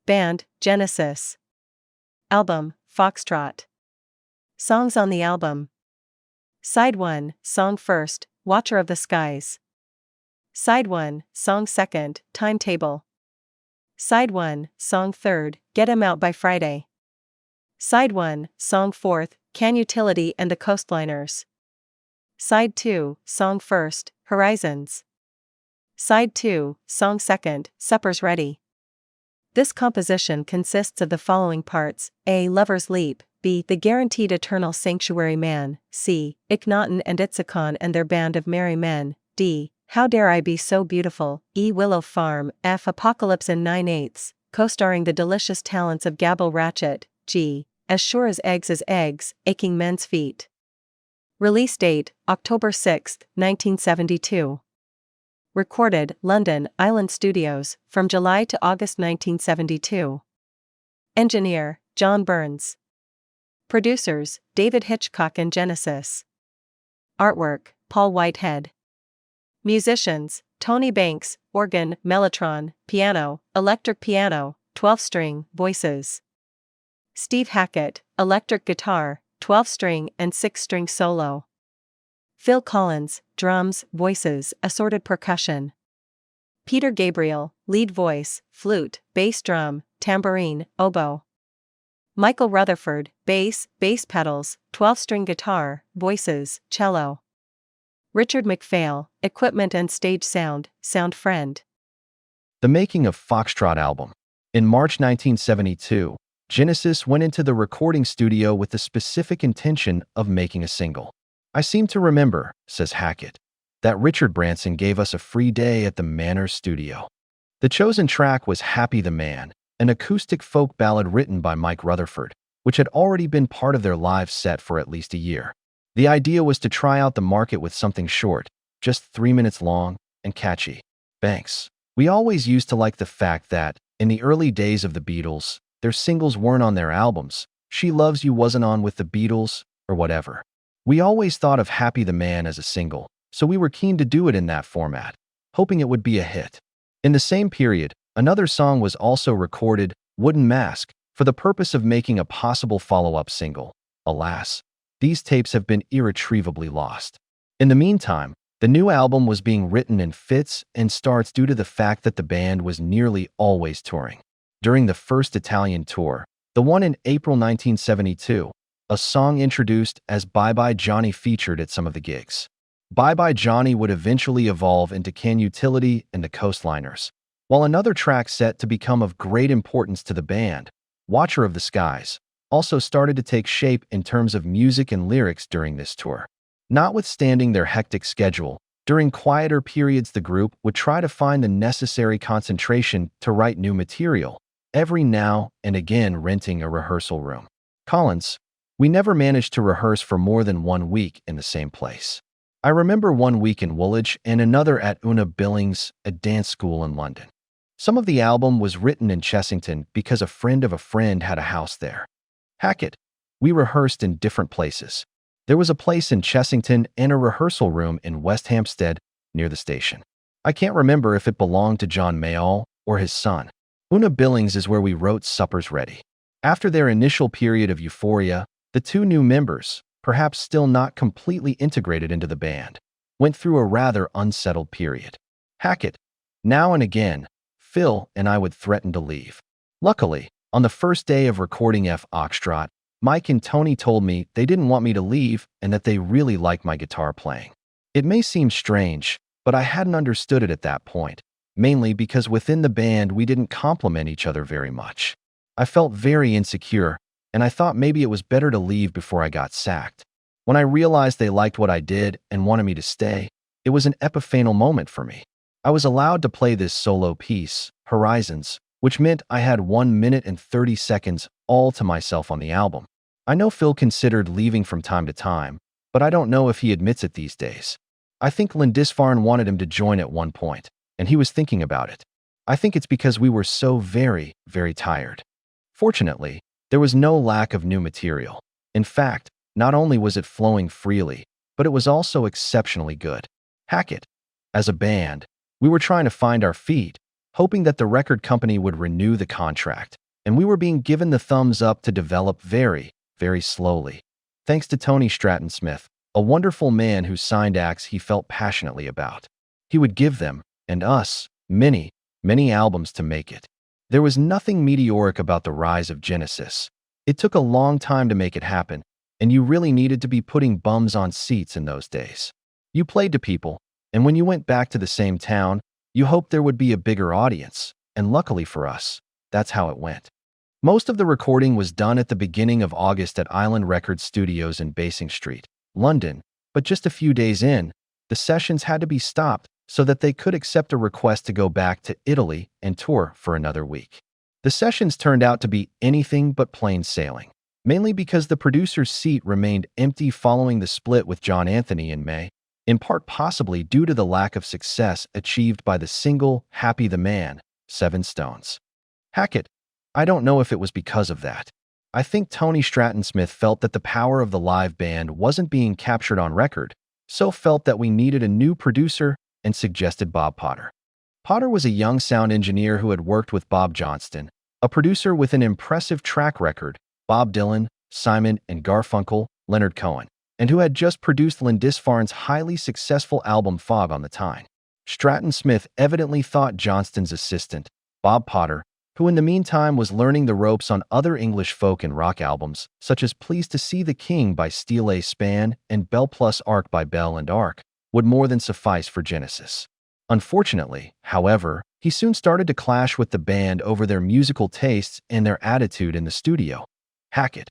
Band, Genesis. Album, FOXTROT. Songs on the album. Side 1, Song First, Watcher of the Skies. Side 1, Song Second, Timetable. Side 1, Song Third, Get 'Em Out by Friday. Side 1, Song Fourth, Can Utility and the Coastliners. Side 2, Song First, Horizons. Side 2, Song Second, Supper's Ready. This composition consists of the following parts: A. Lover's Leap, B. The Guaranteed Eternal Sanctuary Man, C. Akhenaten and Itzikon and Their Band of Merry Men, D. How Dare I Be So Beautiful, E. Willow Farm, F. Apocalypse in 9/8, co-starring the delicious talents of Gabble Ratchet, G. As Sure as Eggs, Aching Men's Feet. Release date, October 6, 1972. Recorded, London, Island Studios, from July to August 1972. Engineer, John Burns. Producers, David Hitchcock and Genesis. Artwork, Paul Whitehead. Musicians, Tony Banks, organ, mellotron, piano, electric piano, 12-string, voices. Steve Hackett, electric guitar, 12-string and 6-string solo. Phil Collins, drums, voices, assorted percussion. Peter Gabriel, lead voice, flute, bass drum, tambourine, oboe. Michael Rutherford, bass pedals, 12-string guitar, voices, cello. Richard McPhail, equipment and stage sound, sound friend. The making of FOXTROT album. In March 1972, Genesis went into the recording studio with the specific intention of making a single. I seem to remember, says Hackett, that Richard Branson gave us a free day at the Manor studio. The chosen track was Happy the Man, an acoustic folk ballad written by Mike Rutherford, which had already been part of their live set for at least a year. The idea was to try out the market with something short, just 3 minutes long, and catchy. Banks. We always used to like the fact that, in the early days of the Beatles, their singles weren't on their albums. She Loves You wasn't on with the Beatles, or whatever. We always thought of Happy the Man as a single, so we were keen to do it in that format, hoping it would be a hit. In the same period, another song was also recorded, Wooden Mask, for the purpose of making a possible follow-up single. Alas, these tapes have been irretrievably lost. In the meantime, the new album was being written in fits and starts due to the fact that the band was nearly always touring. During the first Italian tour, the one in April 1972, a song introduced as Bye Bye Johnny featured at some of the gigs. Bye Bye Johnny would eventually evolve into Can Utility and the Coastliners, while another track set to become of great importance to the band, Watcher of the Skies, also started to take shape in terms of music and lyrics during this tour. Notwithstanding their hectic schedule, during quieter periods the group would try to find the necessary concentration to write new material, every now and again renting a rehearsal room. Collins, we never managed to rehearse for more than 1 week in the same place. I remember 1 week in Woolwich and another at Una Billings, a dance school in London. Some of the album was written in Chessington because a friend of a friend had a house there. Hackett, we rehearsed in different places. There was a place in Chessington and a rehearsal room in West Hampstead, near the station. I can't remember if it belonged to John Mayall or his son. Una Billings is where we wrote Supper's Ready. After their initial period of euphoria, the two new members, perhaps still not completely integrated into the band, went through a rather unsettled period. Hackett, now and again, Phil and I would threaten to leave. Luckily, on the first day of recording FOXTROT, Mike and Tony told me they didn't want me to leave and that they really liked my guitar playing. It may seem strange, but I hadn't understood it at that point, mainly because within the band we didn't complement each other very much. I felt very insecure, and I thought maybe it was better to leave before I got sacked. When I realized they liked what I did and wanted me to stay, it was an epiphanal moment for me. I was allowed to play this solo piece, Horizons, which meant I had 1 minute and 30 seconds all to myself on the album. I know Phil considered leaving from time to time, but I don't know if he admits it these days. I think Lindisfarne wanted him to join at one point, and he was thinking about it. I think it's because we were so very, very tired. Fortunately, there was no lack of new material. In fact, not only was it flowing freely, but it was also exceptionally good. Hackett. As a band, we were trying to find our feet, hoping that the record company would renew the contract, and we were being given the thumbs up to develop very, very slowly. Thanks to Tony Stratton Smith, a wonderful man who signed acts he felt passionately about. He would give them, and us, many, many albums to make it. There was nothing meteoric about the rise of Genesis. It took a long time to make it happen, and you really needed to be putting bums on seats in those days. You played to people, and when you went back to the same town, you hoped there would be a bigger audience, and luckily for us, that's how it went. Most of the recording was done at the beginning of August at Island Records Studios in Basing Street, London, but just a few days in, the sessions had to be stopped so that they could accept a request to go back to Italy and tour for another week. The sessions turned out to be anything but plain sailing, mainly because the producer's seat remained empty following the split with John Anthony in May, in part possibly due to the lack of success achieved by the single Happy the Man, 7 Stones. Hackett, I don't know if it was because of that. I think Tony Stratton Smith felt that the power of the live band wasn't being captured on record, so felt that we needed a new producer and suggested Bob Potter. Potter was a young sound engineer who had worked with Bob Johnston, a producer with an impressive track record, Bob Dylan, Simon and Garfunkel, Leonard Cohen, and who had just produced Lindisfarne's highly successful album Fog on the Tyne. Stratton Smith evidently thought Johnston's assistant, Bob Potter, who in the meantime was learning the ropes on other English folk and rock albums, such as Pleased to See the King by Steel A. Span and Bell Plus Arc by Bell and Arc, would more than suffice for Genesis. Unfortunately, however, he soon started to clash with the band over their musical tastes and their attitude in the studio. Hackett.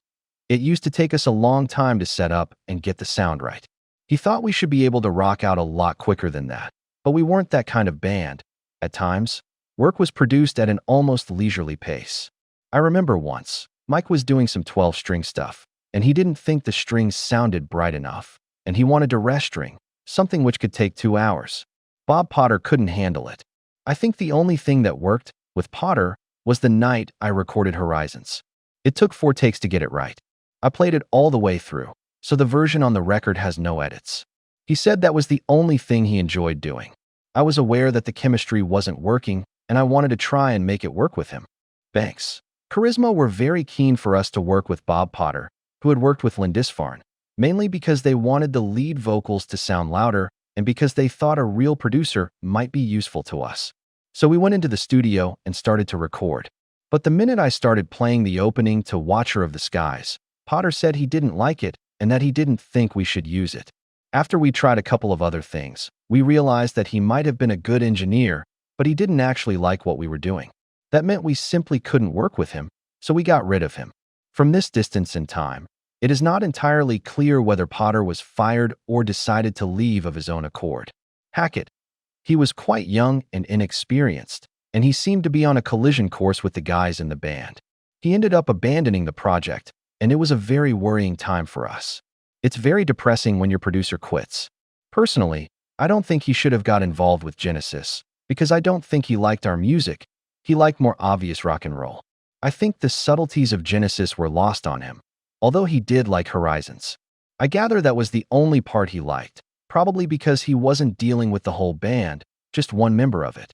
It used to take us a long time to set up and get the sound right. He thought we should be able to rock out a lot quicker than that, but we weren't that kind of band. At times, work was produced at an almost leisurely pace. I remember once, Mike was doing some 12-string stuff, and he didn't think the strings sounded bright enough, and he wanted to rest string, something which could take 2 hours. Bob Potter couldn't handle it. I think the only thing that worked, with Potter, was the night I recorded Horizons. It took 4 takes to get it right. I played it all the way through, so the version on the record has no edits. He said that was the only thing he enjoyed doing. I was aware that the chemistry wasn't working, and I wanted to try and make it work with him. Banks. Charisma were very keen for us to work with Bob Potter, who had worked with Lindisfarne, mainly because they wanted the lead vocals to sound louder and because they thought a real producer might be useful to us. So we went into the studio and started to record. But the minute I started playing the opening to Watcher of the Skies, Potter said he didn't like it and that he didn't think we should use it. After we tried a couple of other things, we realized that he might have been a good engineer, but he didn't actually like what we were doing. That meant we simply couldn't work with him, so we got rid of him. From this distance in time, it is not entirely clear whether Potter was fired or decided to leave of his own accord. Hackett. He was quite young and inexperienced, and he seemed to be on a collision course with the guys in the band. He ended up abandoning the project, and it was a very worrying time for us. It's very depressing when your producer quits. Personally, I don't think he should have got involved with Genesis, because I don't think he liked our music. He liked more obvious rock and roll. I think the subtleties of Genesis were lost on him, although he did like Horizons. I gather that was the only part he liked, probably because he wasn't dealing with the whole band, just one member of it.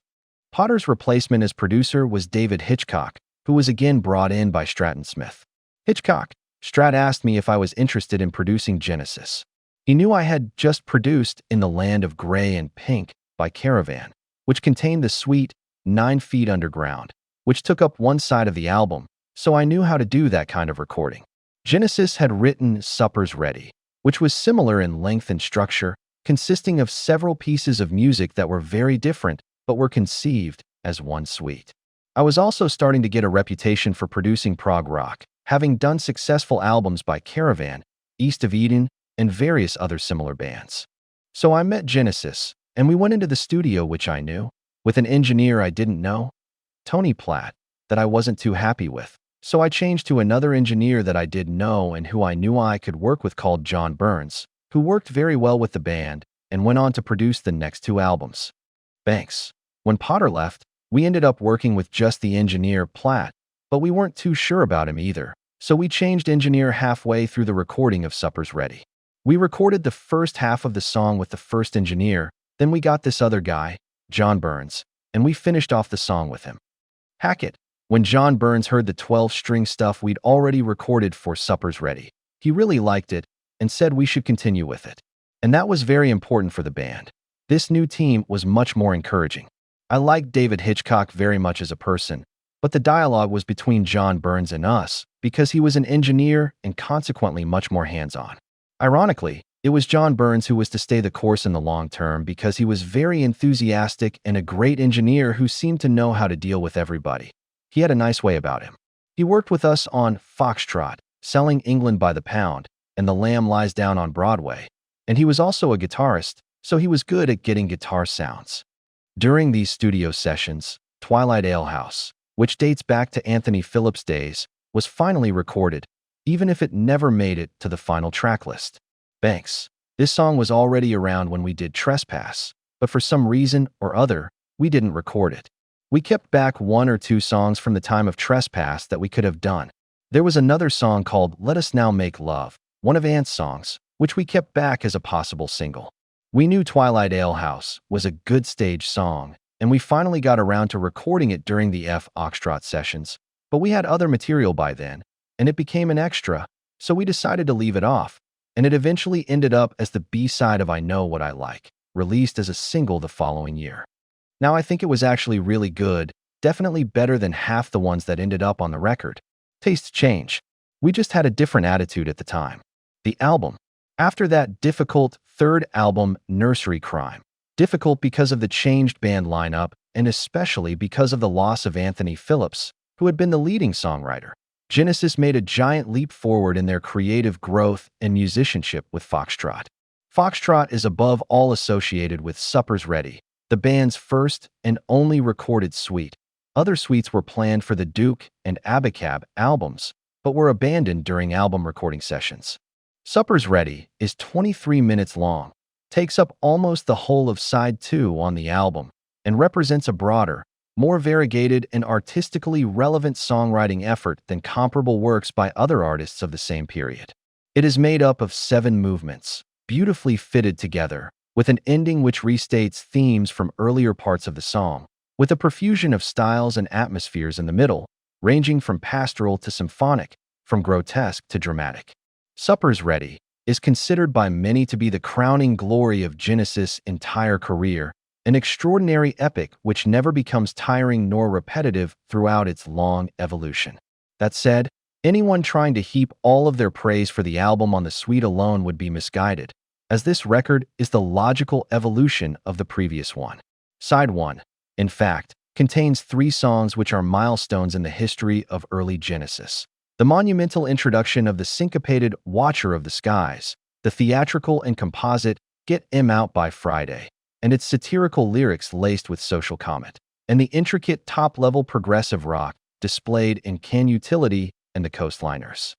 Potter's replacement as producer was David Hitchcock, who was again brought in by Stratton Smith. Hitchcock. Strat asked me if I was interested in producing Genesis. He knew I had just produced In the Land of Grey and Pink by Caravan, which contained the suite 9 Feet Underground, which took up one side of the album, so I knew how to do that kind of recording. Genesis had written Supper's Ready, which was similar in length and structure, consisting of several pieces of music that were very different but were conceived as one suite. I was also starting to get a reputation for producing prog rock, having done successful albums by Caravan, East of Eden, and various other similar bands. So I met Genesis, and we went into the studio, which I knew, with an engineer I didn't know, Tony Platt, that I wasn't too happy with. So I changed to another engineer that I did know and who I knew I could work with called John Burns, who worked very well with the band and went on to produce the next 2 albums. Banks. When Potter left, we ended up working with just the engineer Platt, but we weren't too sure about him either, so we changed engineer halfway through the recording of Supper's Ready. We recorded the first half of the song with the first engineer, then we got this other guy, John Burns, and we finished off the song with him. Hackett. When John Burns heard the 12-string stuff we'd already recorded for Supper's Ready, he really liked it and said we should continue with it. And that was very important for the band. This new team was much more encouraging. I liked David Hitchcock very much as a person, but the dialogue was between John Burns and us because he was an engineer and consequently much more hands-on. Ironically, it was John Burns who was to stay the course in the long term because he was very enthusiastic and a great engineer who seemed to know how to deal with everybody. He had a nice way about him. He worked with us on FOXTROT, Selling England by the Pound, and The Lamb Lies Down on Broadway, and he was also a guitarist, so he was good at getting guitar sounds. During these studio sessions, Twilight Alehouse, which dates back to Anthony Phillips' days, was finally recorded, even if it never made it to the final track list. Banks. This song was already around when we did Trespass, but for some reason or other, we didn't record it. We kept back 1 or 2 songs from the time of Trespass that we could have done. There was another song called Let Us Now Make Love, one of Ant's songs, which we kept back as a possible single. We knew Twilight Alehouse was a good stage song, and we finally got around to recording it during the FOXTROT sessions, but we had other material by then, and it became an extra, so we decided to leave it off, and it eventually ended up as the B-side of I Know What I Like, released as a single the following year. Now I think it was actually really good, definitely better than half the ones that ended up on the record. Tastes change. We just had a different attitude at the time. The album. After that difficult third album, Nursery Crime. Difficult because of the changed band lineup and especially because of the loss of Anthony Phillips, who had been the leading songwriter. Genesis made a giant leap forward in their creative growth and musicianship with FOXTROT. FOXTROT is above all associated with Supper's Ready, the band's first and only recorded suite. Other suites were planned for the Duke and Abacab albums, but were abandoned during album recording sessions. Supper's Ready is 23 minutes long, takes up almost the whole of side 2 on the album, and represents a broader, more variegated and artistically relevant songwriting effort than comparable works by other artists of the same period. It is made up of 7 movements, beautifully fitted together, with an ending which restates themes from earlier parts of the song, with a profusion of styles and atmospheres in the middle, ranging from pastoral to symphonic, from grotesque to dramatic. Supper's Ready is considered by many to be the crowning glory of Genesis' entire career, an extraordinary epic which never becomes tiring nor repetitive throughout its long evolution. That said, anyone trying to heap all of their praise for the album on the suite alone would be misguided, as this record is the logical evolution of the previous one. Side 1, in fact, contains 3 songs which are milestones in the history of early Genesis. The monumental introduction of the syncopated Watcher of the Skies, the theatrical and composite Get 'Em Out by Friday, and its satirical lyrics laced with social comment, and the intricate top-level progressive rock displayed in Can Utility and the Coastliners.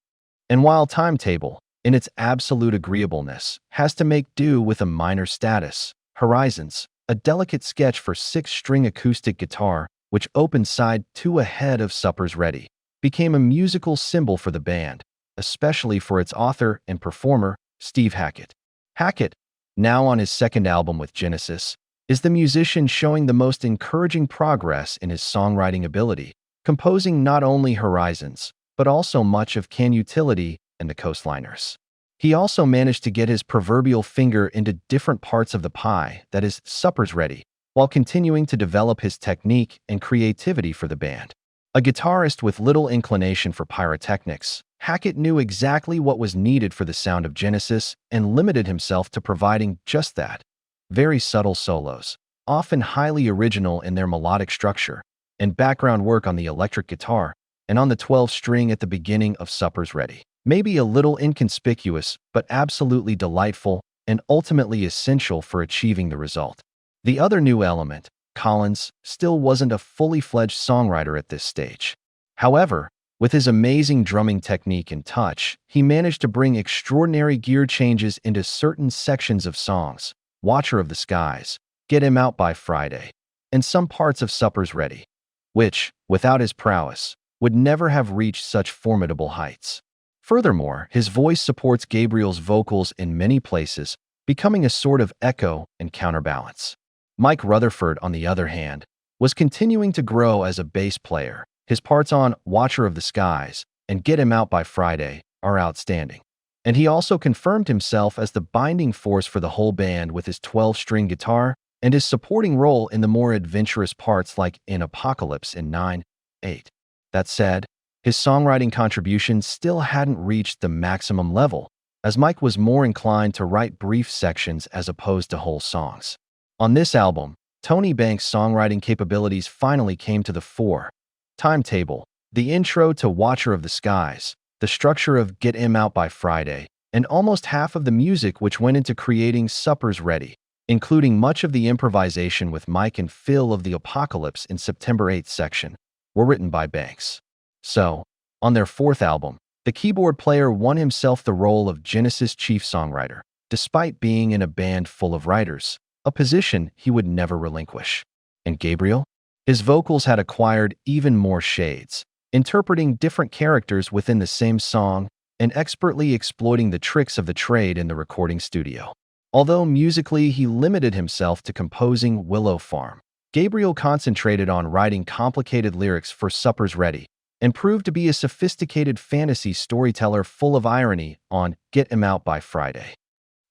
And while Timetable, in its absolute agreeableness, has to make do with a minor status, Horizons, a delicate sketch for 6-string acoustic guitar, which opened side 2 ahead of Supper's Ready, became a musical symbol for the band, especially for its author and performer, Steve Hackett. Hackett, now on his 2nd album with Genesis, is the musician showing the most encouraging progress in his songwriting ability, composing not only Horizons, but also much of Can Utility and the Coastliners. He also managed to get his proverbial finger into different parts of the pie, that is, Supper's Ready, while continuing to develop his technique and creativity for the band. A guitarist with little inclination for pyrotechnics, Hackett knew exactly what was needed for the sound of Genesis and limited himself to providing just that. Very subtle solos, often highly original in their melodic structure, and background work on the electric guitar and on the 12-string at the beginning of Supper's Ready. Maybe a little inconspicuous, but absolutely delightful and ultimately essential for achieving the result. The other new element, Collins, still wasn't a fully fledged songwriter at this stage. However, with his amazing drumming technique and touch, he managed to bring extraordinary gear changes into certain sections of songs, Watcher of the Skies, Get 'Em Out by Friday, and some parts of Supper's Ready, which, without his prowess, would never have reached such formidable heights. Furthermore, his voice supports Gabriel's vocals in many places, becoming a sort of echo and counterbalance. Mike Rutherford, on the other hand, was continuing to grow as a bass player. His parts on Watcher of the Skies and Get Him Out by Friday are outstanding. And he also confirmed himself as the binding force for the whole band with his 12-string guitar and his supporting role in the more adventurous parts like in Apocalypse in 9/8. That said, his songwriting contributions still hadn't reached the maximum level, as Mike was more inclined to write brief sections as opposed to whole songs. On this album, Tony Banks' songwriting capabilities finally came to the fore. Timetable, the intro to Watcher of the Skies, the structure of Get Him Out by Friday, and almost half of the music which went into creating Supper's Ready, including much of the improvisation with Mike and Phil of the Apocalypse in September 8th section, were written by Banks. So, on their fourth album, the keyboard player won himself the role of Genesis' chief songwriter, despite being in a band full of writers, a position he would never relinquish. And Gabriel? His vocals had acquired even more shades, interpreting different characters within the same song and expertly exploiting the tricks of the trade in the recording studio. Although musically he limited himself to composing Willow Farm, Gabriel concentrated on writing complicated lyrics for Supper's Ready and proved to be a sophisticated fantasy storyteller full of irony on Get Him Out by Friday.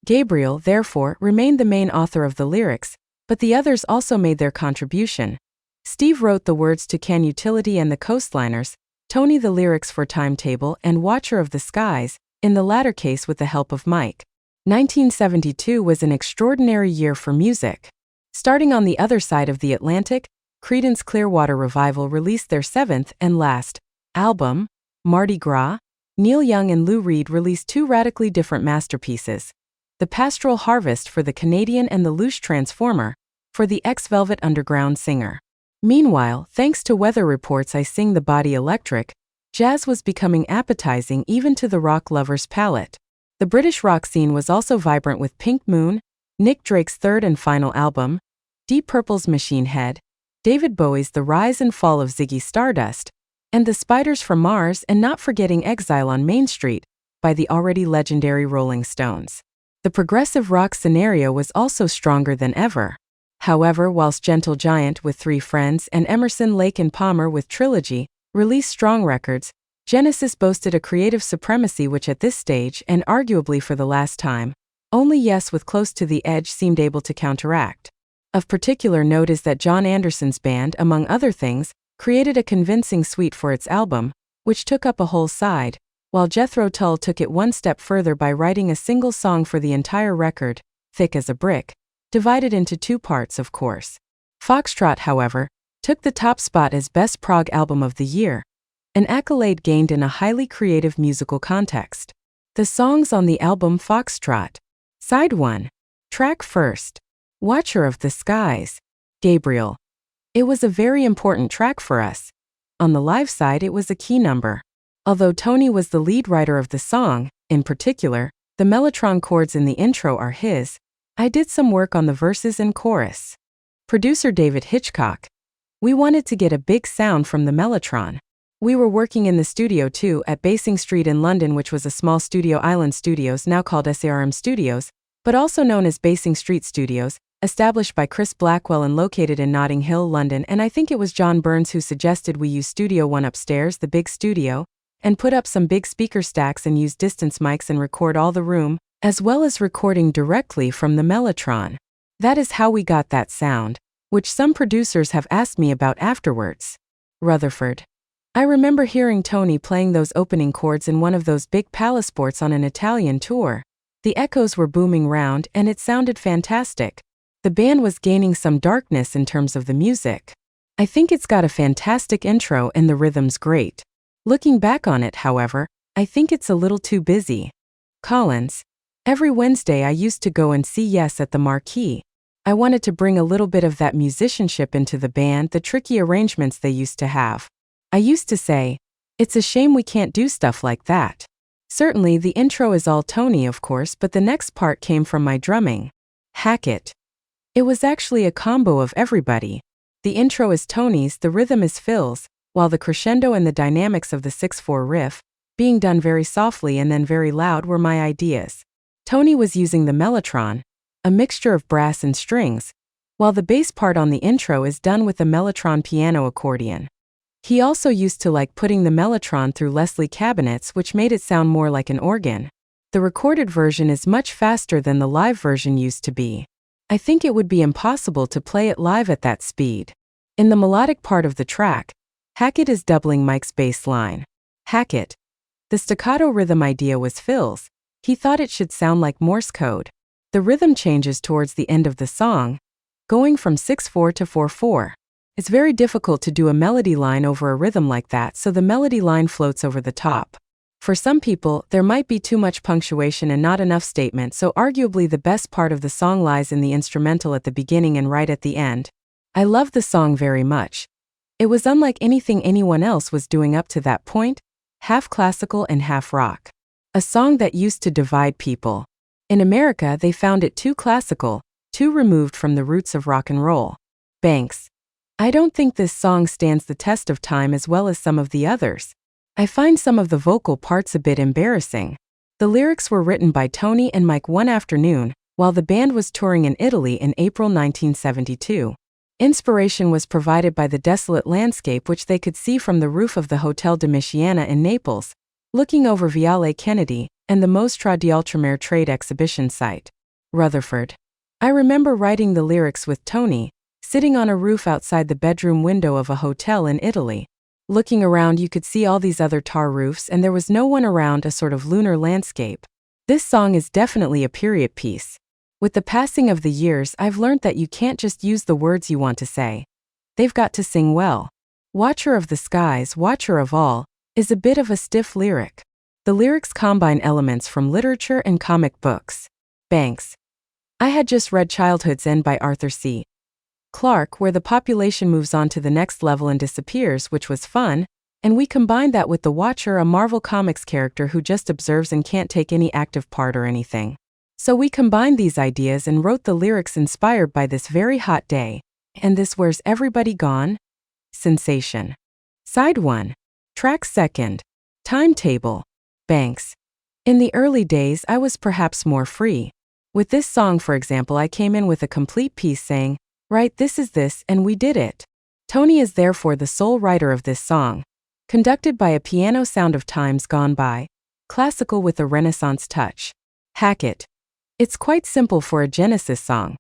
Gabriel, therefore, remained the main author of the lyrics, but the others also made their contribution. Steve wrote the words to Can Utility and the Coastliners, Tony the lyrics for Timetable and Watcher of the Skies, in the latter case with the help of Mike. 1972 was an extraordinary year for music. Starting on the other side of the Atlantic, Creedence Clearwater Revival released their seventh and last album, Mardi Gras. Neil Young and Lou Reed released two radically different masterpieces, The Pastoral Harvest for the Canadian and The Lush Transformer for the ex-Velvet Underground singer. Meanwhile, thanks to weather reports I Sing the Body Electric, jazz was becoming appetizing even to the rock lover's palate. The British rock scene was also vibrant with Pink Moon, Nick Drake's third and final album, Deep Purple's Machine Head, David Bowie's The Rise and Fall of Ziggy Stardust, and The Spiders from Mars, and not forgetting Exile on Main Street by the already legendary Rolling Stones. The progressive rock scenario was also stronger than ever. However, whilst Gentle Giant with Three Friends and Emerson, Lake and Palmer with Trilogy released strong records, Genesis boasted a creative supremacy which at this stage, and arguably for the last time, only Yes with Close to the Edge seemed able to counteract. Of particular note is that John Anderson's band, among other things, created a convincing suite for its album, which took up a whole side, while Jethro Tull took it one step further by writing a single song for the entire record, Thick as a Brick, divided into two parts of course. FOXTROT, however, took the top spot as Best Prog Album of the Year, an accolade gained in a highly creative musical context. The songs on the album FOXTROT. Side 1. Track first. Watcher of the Skies. Gabriel. It was a very important track for us. On the live side it was a key number. Although Tony was the lead writer of the song, in particular, the mellotron chords in the intro are his, I did some work on the verses and chorus. Producer David Hitchcock. We wanted to get a big sound from the mellotron. We were working in the studio too at Basing Street in London, which was a small Studio Island Studios now called SARM Studios, but also known as Basing Street Studios, established by Chris Blackwell and located in Notting Hill, London, and I think it was John Burns who suggested we use Studio One upstairs, the big studio, and put up some big speaker stacks and use distance mics and record all the room, as well as recording directly from the mellotron. That is how we got that sound, which some producers have asked me about afterwards. Rutherford. I remember hearing Tony playing those opening chords in one of those big Palasports on an Italian tour. The echoes were booming round and it sounded fantastic. The band was gaining some darkness in terms of the music. I think it's got a fantastic intro and the rhythm's great. Looking back on it, however, I think it's a little too busy. Collins. Every Wednesday I used to go and see Yes at the Marquee. I wanted to bring a little bit of that musicianship into the band, the tricky arrangements they used to have. I used to say, it's a shame we can't do stuff like that. Certainly the intro is all Tony, of course, but the next part came from my drumming. Hackett. It was actually a combo of everybody. The intro is Tony's, the rhythm is Phil's, while the crescendo and the dynamics of the 6/4 riff, being done very softly and then very loud, were my ideas. Tony was using the mellotron, a mixture of brass and strings, while the bass part on the intro is done with the mellotron piano accordion. He also used to like putting the mellotron through Leslie cabinets, which made it sound more like an organ. The recorded version is much faster than the live version used to be. I think it would be impossible to play it live at that speed. In the melodic part of the track, Hackett is doubling Mike's bass line. Hackett. The staccato rhythm idea was Phil's. He thought it should sound like Morse code. The rhythm changes towards the end of the song, going from 6/4 to 4/4. It's very difficult to do a melody line over a rhythm like that, so the melody line floats over the top. For some people, there might be too much punctuation and not enough statement, so arguably the best part of the song lies in the instrumental at the beginning and right at the end. I love the song very much. It was unlike anything anyone else was doing up to that point, half classical and half rock. A song that used to divide people. In America, they found it too classical, too removed from the roots of rock and roll. Banks. I don't think this song stands the test of time as well as some of the others. I find some of the vocal parts a bit embarrassing. The lyrics were written by Tony and Mike one afternoon, while the band was touring in Italy in April 1972. Inspiration was provided by the desolate landscape which they could see from the roof of the Hotel de Michiana in Naples, looking over Viale Kennedy, and the Mostra di Ultramare trade exhibition site. Rutherford. I remember writing the lyrics with Tony, sitting on a roof outside the bedroom window of a hotel in Italy. Looking around, you could see all these other tar roofs and there was no one around, a sort of lunar landscape. This song is definitely a period piece. With the passing of the years, I've learned that you can't just use the words you want to say. They've got to sing well. Watcher of the skies, watcher of all, is a bit of a stiff lyric. The lyrics combine elements from literature and comic books. Banks. I had just read Childhood's End by Arthur C. Clarke, where the population moves on to the next level and disappears, which was fun, and we combined that with the Watcher, a Marvel Comics character who just observes and can't take any active part or anything. So we combined these ideas and wrote the lyrics inspired by this very hot day. And this Where's Everybody Gone? Sensation. Side 1. Track 2nd. Timetable. Banks. In the early days, I was perhaps more free. With this song, for example, I came in with a complete piece saying, right, this is this, and we did it. Tony is therefore the sole writer of this song. Conducted by a piano sound of times gone by, classical with a Renaissance touch. Hackett. It's quite simple for a Genesis song.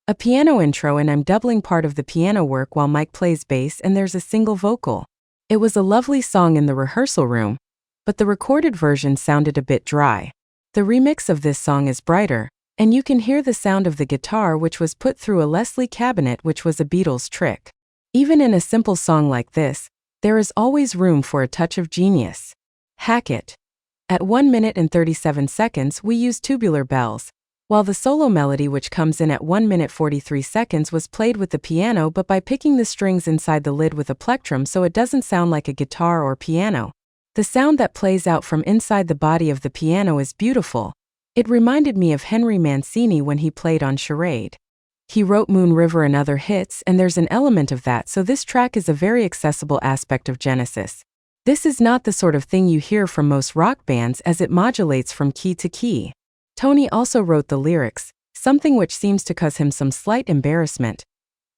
A piano intro and I'm doubling part of the piano work while Mike plays bass and there's a single vocal. It was a lovely song in the rehearsal room, but the recorded version sounded a bit dry. The remix of this song is brighter, and you can hear the sound of the guitar which was put through a Leslie cabinet, which was a Beatles trick. Even in a simple song like this, there is always room for a touch of genius. Hackett. At 1 minute and 37 seconds we use tubular bells, while the solo melody which comes in at 1 minute 43 seconds was played with the piano but by picking the strings inside the lid with a plectrum so it doesn't sound like a guitar or piano. The sound that plays out from inside the body of the piano is beautiful. It reminded me of Henry Mancini when he played on Charade. He wrote Moon River and other hits, and there's an element of that, so this track is a very accessible aspect of Genesis. This is not the sort of thing you hear from most rock bands as it modulates from key to key. Tony also wrote the lyrics, something which seems to cause him some slight embarrassment.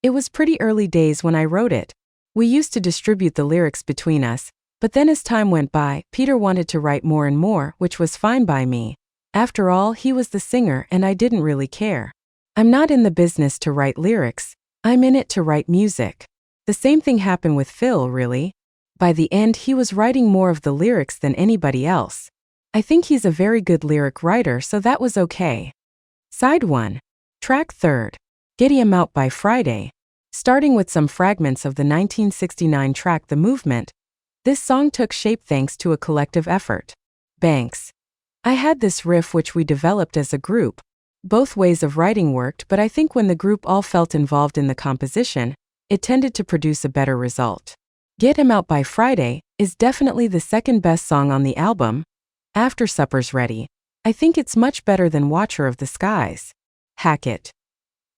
It was pretty early days when I wrote it. We used to distribute the lyrics between us, but then as time went by, Peter wanted to write more and more, which was fine by me. After all, he was the singer and I didn't really care. I'm not in the business to write lyrics, I'm in it to write music. The same thing happened with Phil, really. By the end, he was writing more of the lyrics than anybody else. I think he's a very good lyric writer, so that was okay. Side 1. Track 3rd. Getting 'Em Out by Friday. Starting with some fragments of the 1969 track The Movement, this song took shape thanks to a collective effort. Banks. I had this riff which we developed as a group. Both ways of writing worked, but I think when the group all felt involved in the composition, it tended to produce a better result. Get 'Em Out by Friday is definitely the second best song on the album. After Supper's Ready. I think it's much better than Watcher of the Skies. Hackett.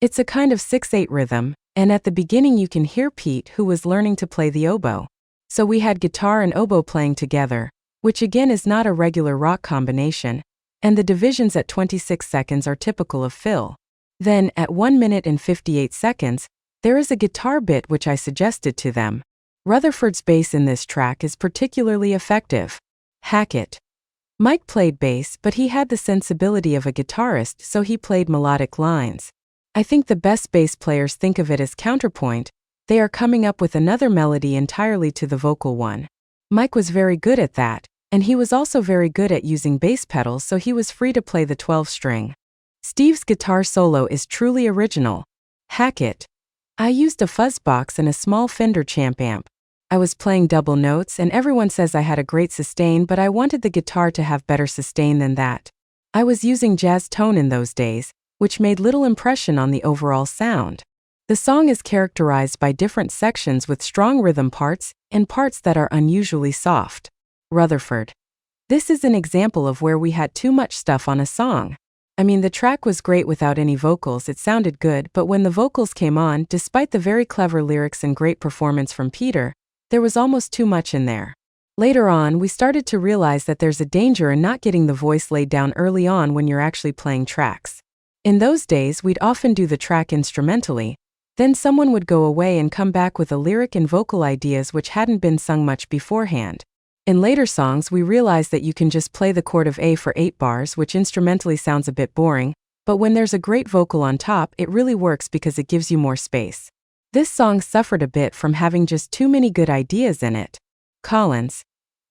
It's a kind of 6/8 rhythm, and at the beginning you can hear Pete, who was learning to play the oboe. So we had guitar and oboe playing together, which again is not a regular rock combination, and the divisions at 26 seconds are typical of Phil. Then, at 1 minute and 58 seconds, there is a guitar bit which I suggested to them. Rutherford's bass in this track is particularly effective. Hack it. Mike played bass, but he had the sensibility of a guitarist, so he played melodic lines. I think the best bass players think of it as counterpoint. They are coming up with another melody entirely to the vocal one. Mike was very good at that, and he was also very good at using bass pedals, so he was free to play the 12-string. Steve's guitar solo is truly original. Hack it. I used a fuzz box and a small Fender Champ amp. I was playing double notes and everyone says I had a great sustain, but I wanted the guitar to have better sustain than that. I was using jazz tone in those days, which made little impression on the overall sound. The song is characterized by different sections with strong rhythm parts and parts that are unusually soft. Rutherford. This is an example of where we had too much stuff on a song. I mean, the track was great without any vocals, it sounded good, but when the vocals came on, despite the very clever lyrics and great performance from Peter, there was almost too much in there. Later on, we started to realize that there's a danger in not getting the voice laid down early on when you're actually playing tracks. In those days, we'd often do the track instrumentally, then someone would go away and come back with a lyric and vocal ideas which hadn't been sung much beforehand. In later songs, we realized that you can just play the chord of A for 8 bars, which instrumentally sounds a bit boring, but when there's a great vocal on top, it really works because it gives you more space. This song suffered a bit from having just too many good ideas in it. Collins.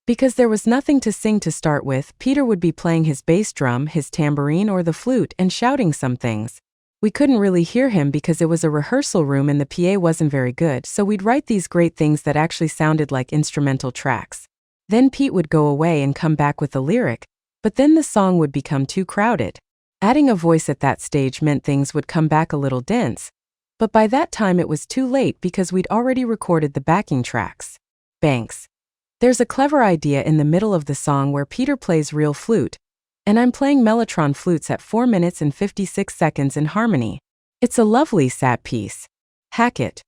Because there was nothing to sing to start with, Peter would be playing his bass drum, his tambourine, or the flute and shouting some things. We couldn't really hear him because it was a rehearsal room and the PA wasn't very good, so we'd write these great things that actually sounded like instrumental tracks. Then Pete would go away and come back with a lyric, but then the song would become too crowded. Adding a voice at that stage meant things would come back a little dense, but by that time it was too late because we'd already recorded the backing tracks. Banks. There's a clever idea in the middle of the song where Peter plays real flute, and I'm playing mellotron flutes at 4 minutes and 56 seconds in harmony. It's a lovely sad piece. Hack it.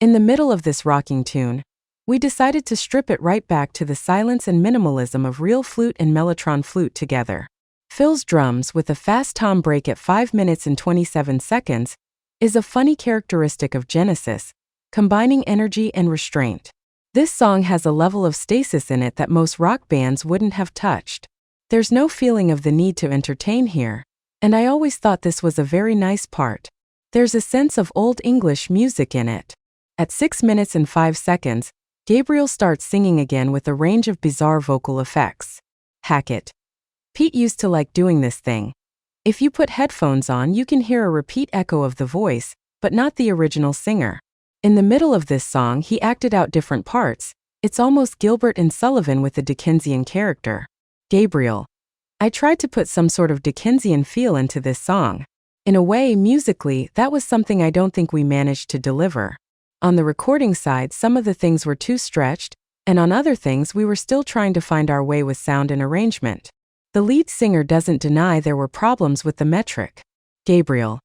In the middle of this rocking tune, we decided to strip it right back to the silence and minimalism of real flute and mellotron flute together. Phil's drums with a fast tom break at 5 minutes and 27 seconds is a funny characteristic of Genesis, combining energy and restraint. This song has a level of stasis in it that most rock bands wouldn't have touched. There's no feeling of the need to entertain here, and I always thought this was a very nice part. There's a sense of Old English music in it. At 6 minutes and 5 seconds, Gabriel starts singing again with a range of bizarre vocal effects. Hack it. Pete used to like doing this thing. If you put headphones on, you can hear a repeat echo of the voice, but not the original singer. In the middle of this song, he acted out different parts. It's almost Gilbert and Sullivan with a Dickensian character. Gabriel. I tried to put some sort of Dickensian feel into this song. In a way, musically, that was something I don't think we managed to deliver. On the recording side, some of the things were too stretched, and on other things we were still trying to find our way with sound and arrangement. The lead singer doesn't deny there were problems with the metric. Gabriel.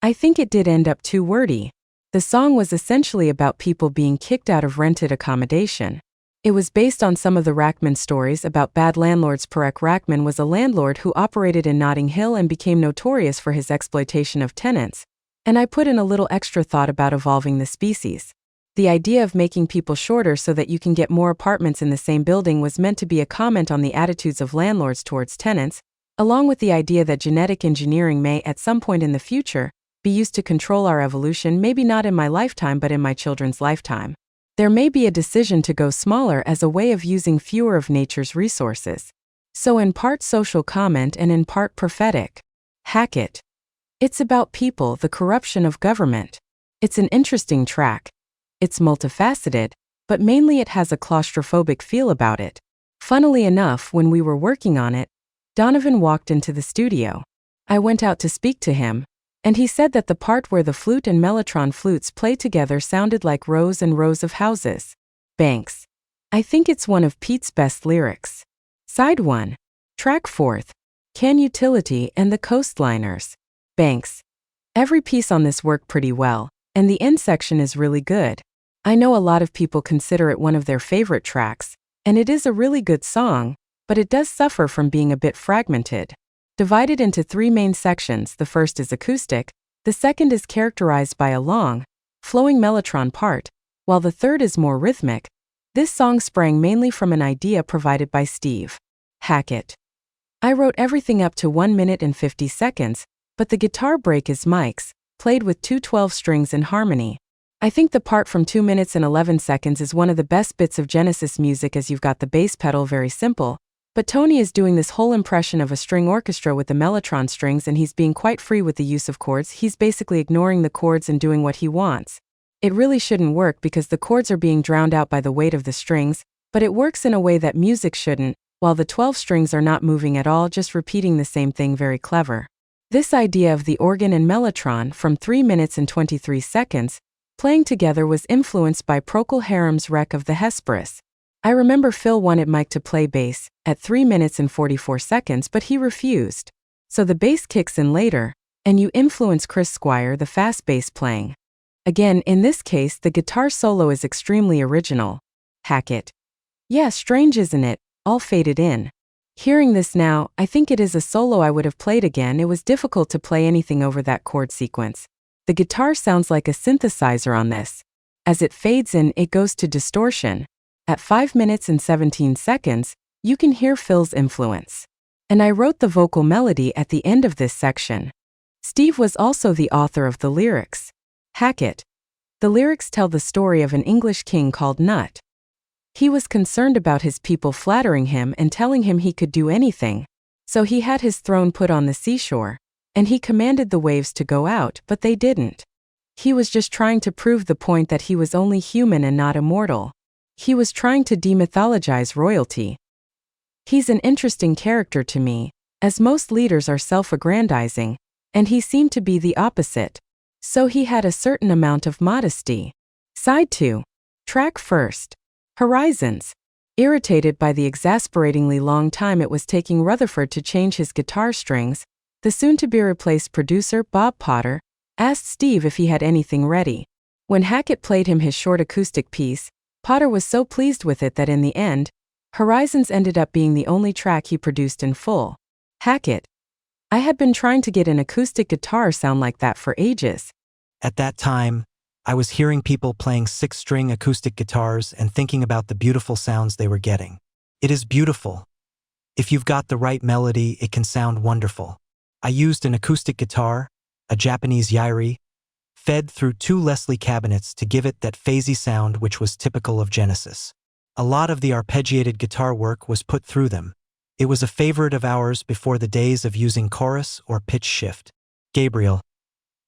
I think it did end up too wordy. The song was essentially about people being kicked out of rented accommodation. It was based on some of the Rackman stories about bad landlords. Perek Rackman was a landlord who operated in Notting Hill and became notorious for his exploitation of tenants. And I put in a little extra thought about evolving the species. The idea of making people shorter so that you can get more apartments in the same building was meant to be a comment on the attitudes of landlords towards tenants, along with the idea that genetic engineering may, at some point in the future, be used to control our evolution, maybe not in my lifetime but in my children's lifetime. There may be a decision to go smaller as a way of using fewer of nature's resources. So in part social comment and in part prophetic. Hack it. It's about people, the corruption of government. It's an interesting track. It's multifaceted, but mainly it has a claustrophobic feel about it. Funnily enough, when we were working on it, Donovan walked into the studio. I went out to speak to him, and he said that the part where the flute and mellotron flutes play together sounded like rows and rows of houses. Banks. I think it's one of Pete's best lyrics. Side 1. Track 4th. Can Utility and the Coastliners. Banks. Every piece on this worked pretty well, and the end section is really good. I know a lot of people consider it one of their favorite tracks, and it is a really good song, but it does suffer from being a bit fragmented. Divided into 3 main sections, the first is acoustic, The second is characterized by a long, flowing mellotron part, while the third is more rhythmic. This song sprang mainly from an idea provided by Steve Hackett. I wrote everything up to 1 minute and 50 seconds, but the guitar break is Mike's, played with two 12 strings in harmony. I think the part from 2 minutes and 11 seconds is one of the best bits of Genesis music, as you've got the bass pedal very simple, but Tony is doing this whole impression of a string orchestra with the mellotron strings, and he's being quite free with the use of chords. He's basically ignoring the chords and doing what he wants. It really shouldn't work because the chords are being drowned out by the weight of the strings, but it works in a way that music shouldn't, while the 12 strings are not moving at all, just repeating the same thing. Very clever. This idea of the organ and mellotron from 3 minutes and 23 seconds playing together was influenced by Procol Harum's Wreck of the Hesperus. I remember Phil wanted Mike to play bass at 3 minutes and 44 seconds, but he refused. So the bass kicks in later, and you influence Chris Squire, the fast bass playing. Again, in this case, the guitar solo is extremely original. Hackett. Yeah, strange, isn't it? All faded in. Hearing this now, I think it is a solo I would have played again. It was difficult to play anything over that chord sequence. The guitar sounds like a synthesizer on this. As it fades in, it goes to distortion. At 5 minutes and 17 seconds, you can hear Phil's influence. And I wrote the vocal melody at the end of this section. Steve was also the author of the lyrics. Hackett. The lyrics tell the story of an English king called Nut. He was concerned about his people flattering him and telling him he could do anything, so he had his throne put on the seashore, and he commanded the waves to go out, but they didn't. He was just trying to prove the point that he was only human and not immortal. He was trying to demythologize royalty. He's an interesting character to me, as most leaders are self-aggrandizing, and he seemed to be the opposite. So he had a certain amount of modesty. Side 2. Track first. Horizons. Irritated by the exasperatingly long time it was taking Rutherford to change his guitar strings, the soon-to-be-replaced producer, Bob Potter, asked Steve if he had anything ready. When Hackett played him his short acoustic piece, Potter was so pleased with it that in the end, Horizons ended up being the only track he produced in full. Hackett. I had been trying to get an acoustic guitar sound like that for ages. At that time, I was hearing people playing 6-string acoustic guitars and thinking about the beautiful sounds they were getting. It is beautiful. If you've got the right melody, it can sound wonderful. I used an acoustic guitar, a Japanese Yairi, fed through 2 Leslie cabinets to give it that phasey sound which was typical of Genesis. A lot of the arpeggiated guitar work was put through them. It was a favorite of ours before the days of using chorus or pitch shift. Gabriel.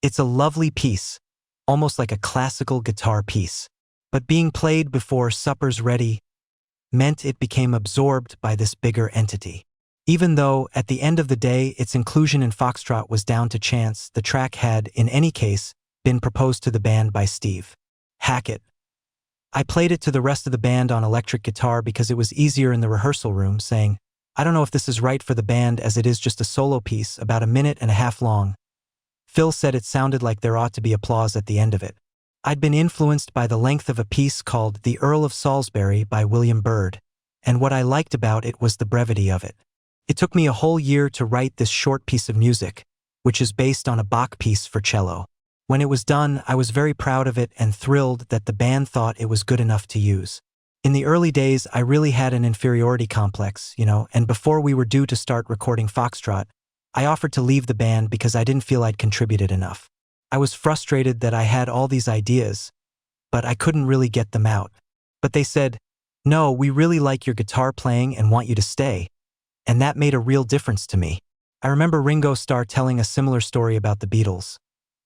It's a lovely piece, almost like a classical guitar piece. But being played before supper's ready meant it became absorbed by this bigger entity. Even though, at the end of the day, its inclusion in FOXTROT was down to chance, the track had, in any case, been proposed to the band by Steve Hackett. I played it to the rest of the band on electric guitar because it was easier in the rehearsal room, saying, I don't know if this is right for the band as it is just a solo piece about 1.5 minutes long. Phil said it sounded like there ought to be applause at the end of it. I'd been influenced by the length of a piece called The Earl of Salisbury by William Byrd, and what I liked about it was the brevity of it. It took me a whole year to write this short piece of music, which is based on a Bach piece for cello. When it was done, I was very proud of it and thrilled that the band thought it was good enough to use. In the early days, I really had an inferiority complex, and before we were due to start recording FOXTROT, I offered to leave the band because I didn't feel I'd contributed enough. I was frustrated that I had all these ideas, but I couldn't really get them out. But they said, no, we really like your guitar playing and want you to stay. And that made a real difference to me. I remember Ringo Starr telling a similar story about the Beatles.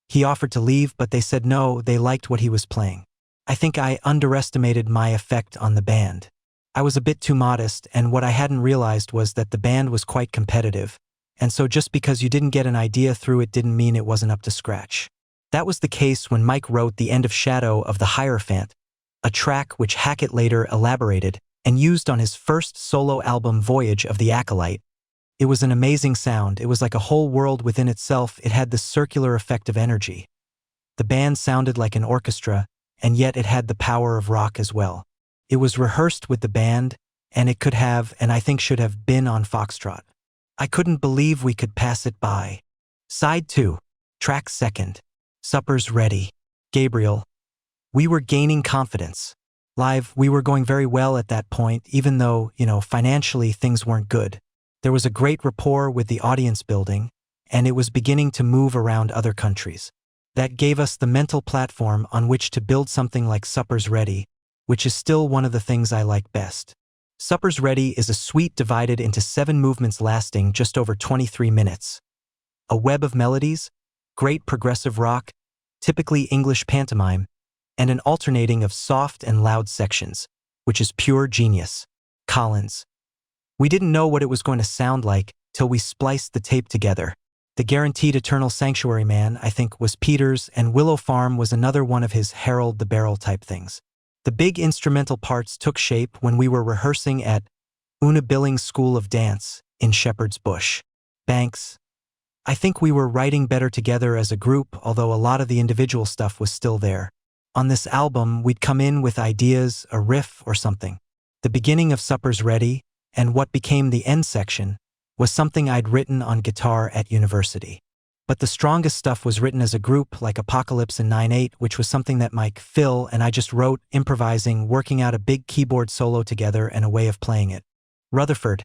He offered to leave, but they said no, they liked what he was playing. I think I underestimated my effect on the band. I was a bit too modest, and what I hadn't realized was that the band was quite competitive, and so just because you didn't get an idea through it didn't mean it wasn't up to scratch. That was the case when Mike wrote The End of Shadow of the Hierophant, a track which Hackett later elaborated and used on his first solo album Voyage of the Acolyte. It was an amazing sound. It was like a whole world within itself. It had this circular effect of energy. The band sounded like an orchestra, and yet it had the power of rock as well. It was rehearsed with the band, and it could have, and I think should have, been on FOXTROT. I couldn't believe we could pass it by. Side 2. Track second. Supper's ready. Gabriel. We were gaining confidence. Live, we were going very well at that point, even though, financially things weren't good. There was a great rapport with the audience building, and it was beginning to move around other countries. That gave us the mental platform on which to build something like Supper's Ready, which is still one of the things I like best. Supper's Ready is a suite divided into 7 movements lasting just over 23 minutes. A web of melodies, great progressive rock, typically English pantomime, and an alternating of soft and loud sections, which is pure genius. Collins. We didn't know what it was going to sound like till we spliced the tape together. The Guaranteed Eternal Sanctuary Man, I think, was Peter's, and Willow Farm was another one of his Harold the Barrel type things. The big instrumental parts took shape when we were rehearsing at Una Billings School of Dance in Shepherd's Bush. Banks. I think we were writing better together as a group, although a lot of the individual stuff was still there. On this album, we'd come in with ideas, a riff or something. The beginning of Supper's Ready, and what became the end section, was something I'd written on guitar at university. But the strongest stuff was written as a group, like Apocalypse and 9/8, which was something that Mike, Phil, and I just wrote, improvising, working out a big keyboard solo together and a way of playing it. Rutherford.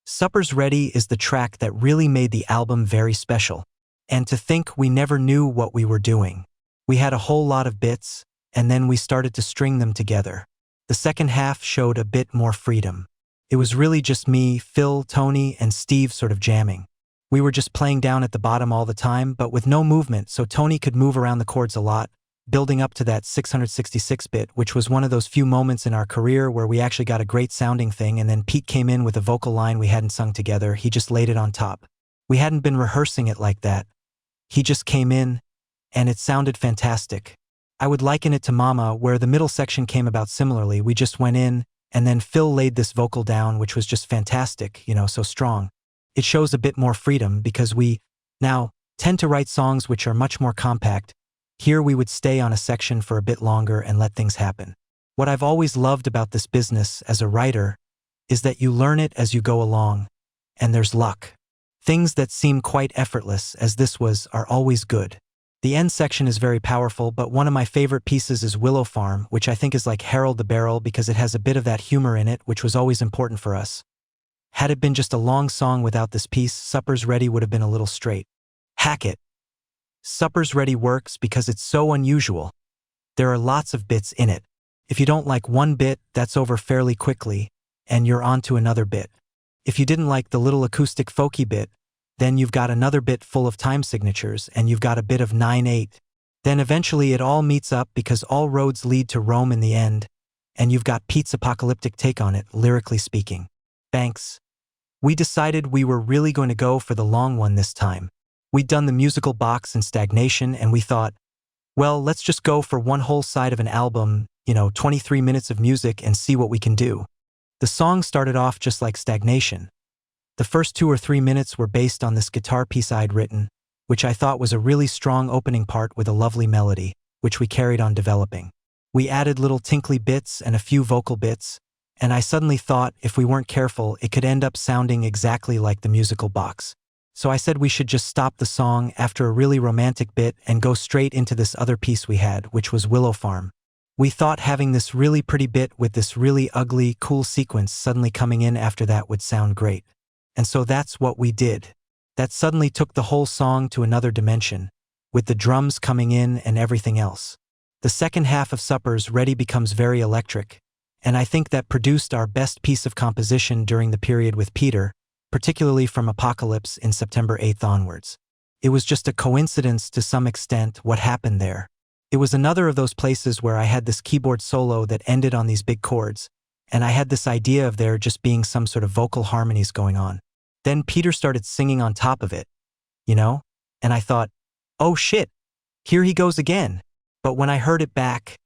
Supper's Ready is the track that really made the album very special. And to think we never knew what we were doing. We had a whole lot of bits, and then we started to string them together. The second half showed a bit more freedom. It was really just me, Phil, Tony, and Steve sort of jamming. We were just playing down at the bottom all the time, but with no movement, so Tony could move around the chords a lot, building up to that 666-bit, which was one of those few moments in our career where we actually got a great sounding thing, and then Pete came in with a vocal line we hadn't sung together. He just laid it on top. We hadn't been rehearsing it like that. He just came in, and it sounded fantastic. I would liken it to Mama, where the middle section came about similarly. We just went in, and then Phil laid this vocal down, which was just fantastic, so strong. It shows a bit more freedom because we, now, tend to write songs which are much more compact. Here we would stay on a section for a bit longer and let things happen. What I've always loved about this business as a writer is that you learn it as you go along, and there's luck. Things that seem quite effortless, as this was, are always good. The end section is very powerful, but one of my favorite pieces is Willow Farm, which I think is like Harold the Barrel because it has a bit of that humor in it, which was always important for us. Had it been just a long song without this piece, Supper's Ready would have been a little straight. Hack it. Supper's Ready works because it's so unusual. There are lots of bits in it. If you don't like one bit, that's over fairly quickly, and you're on to another bit. If you didn't like the little acoustic folky bit, then you've got another bit full of time signatures, and you've got a bit of 9/8. Then eventually it all meets up because all roads lead to Rome in the end, and you've got Pete's apocalyptic take on it, lyrically speaking. Banks. We decided we were really going to go for the long one this time. We'd done the musical box and Stagnation, and we thought, well, let's just go for one whole side of an album, 23 minutes of music and see what we can do. The song started off just like Stagnation. The first 2 or 3 minutes were based on this guitar piece I'd written, which I thought was a really strong opening part with a lovely melody, which we carried on developing. We added little tinkly bits and a few vocal bits, and I suddenly thought if we weren't careful, it could end up sounding exactly like the musical box. So I said we should just stop the song after a really romantic bit and go straight into this other piece we had, which was Willow Farm. We thought having this really pretty bit with this really ugly, cool sequence suddenly coming in after that would sound great. And so that's what we did. That suddenly took the whole song to another dimension, with the drums coming in and everything else. The second half of Supper's Ready becomes very electric, and I think that produced our best piece of composition during the period with Peter, particularly from Apocalypse in September 8th onwards. It was just a coincidence to some extent what happened there. It was another of those places where I had this keyboard solo that ended on these big chords, and I had this idea of there just being some sort of vocal harmonies going on. Then Peter started singing on top of it, and I thought, oh shit, here he goes again. But when I heard it back,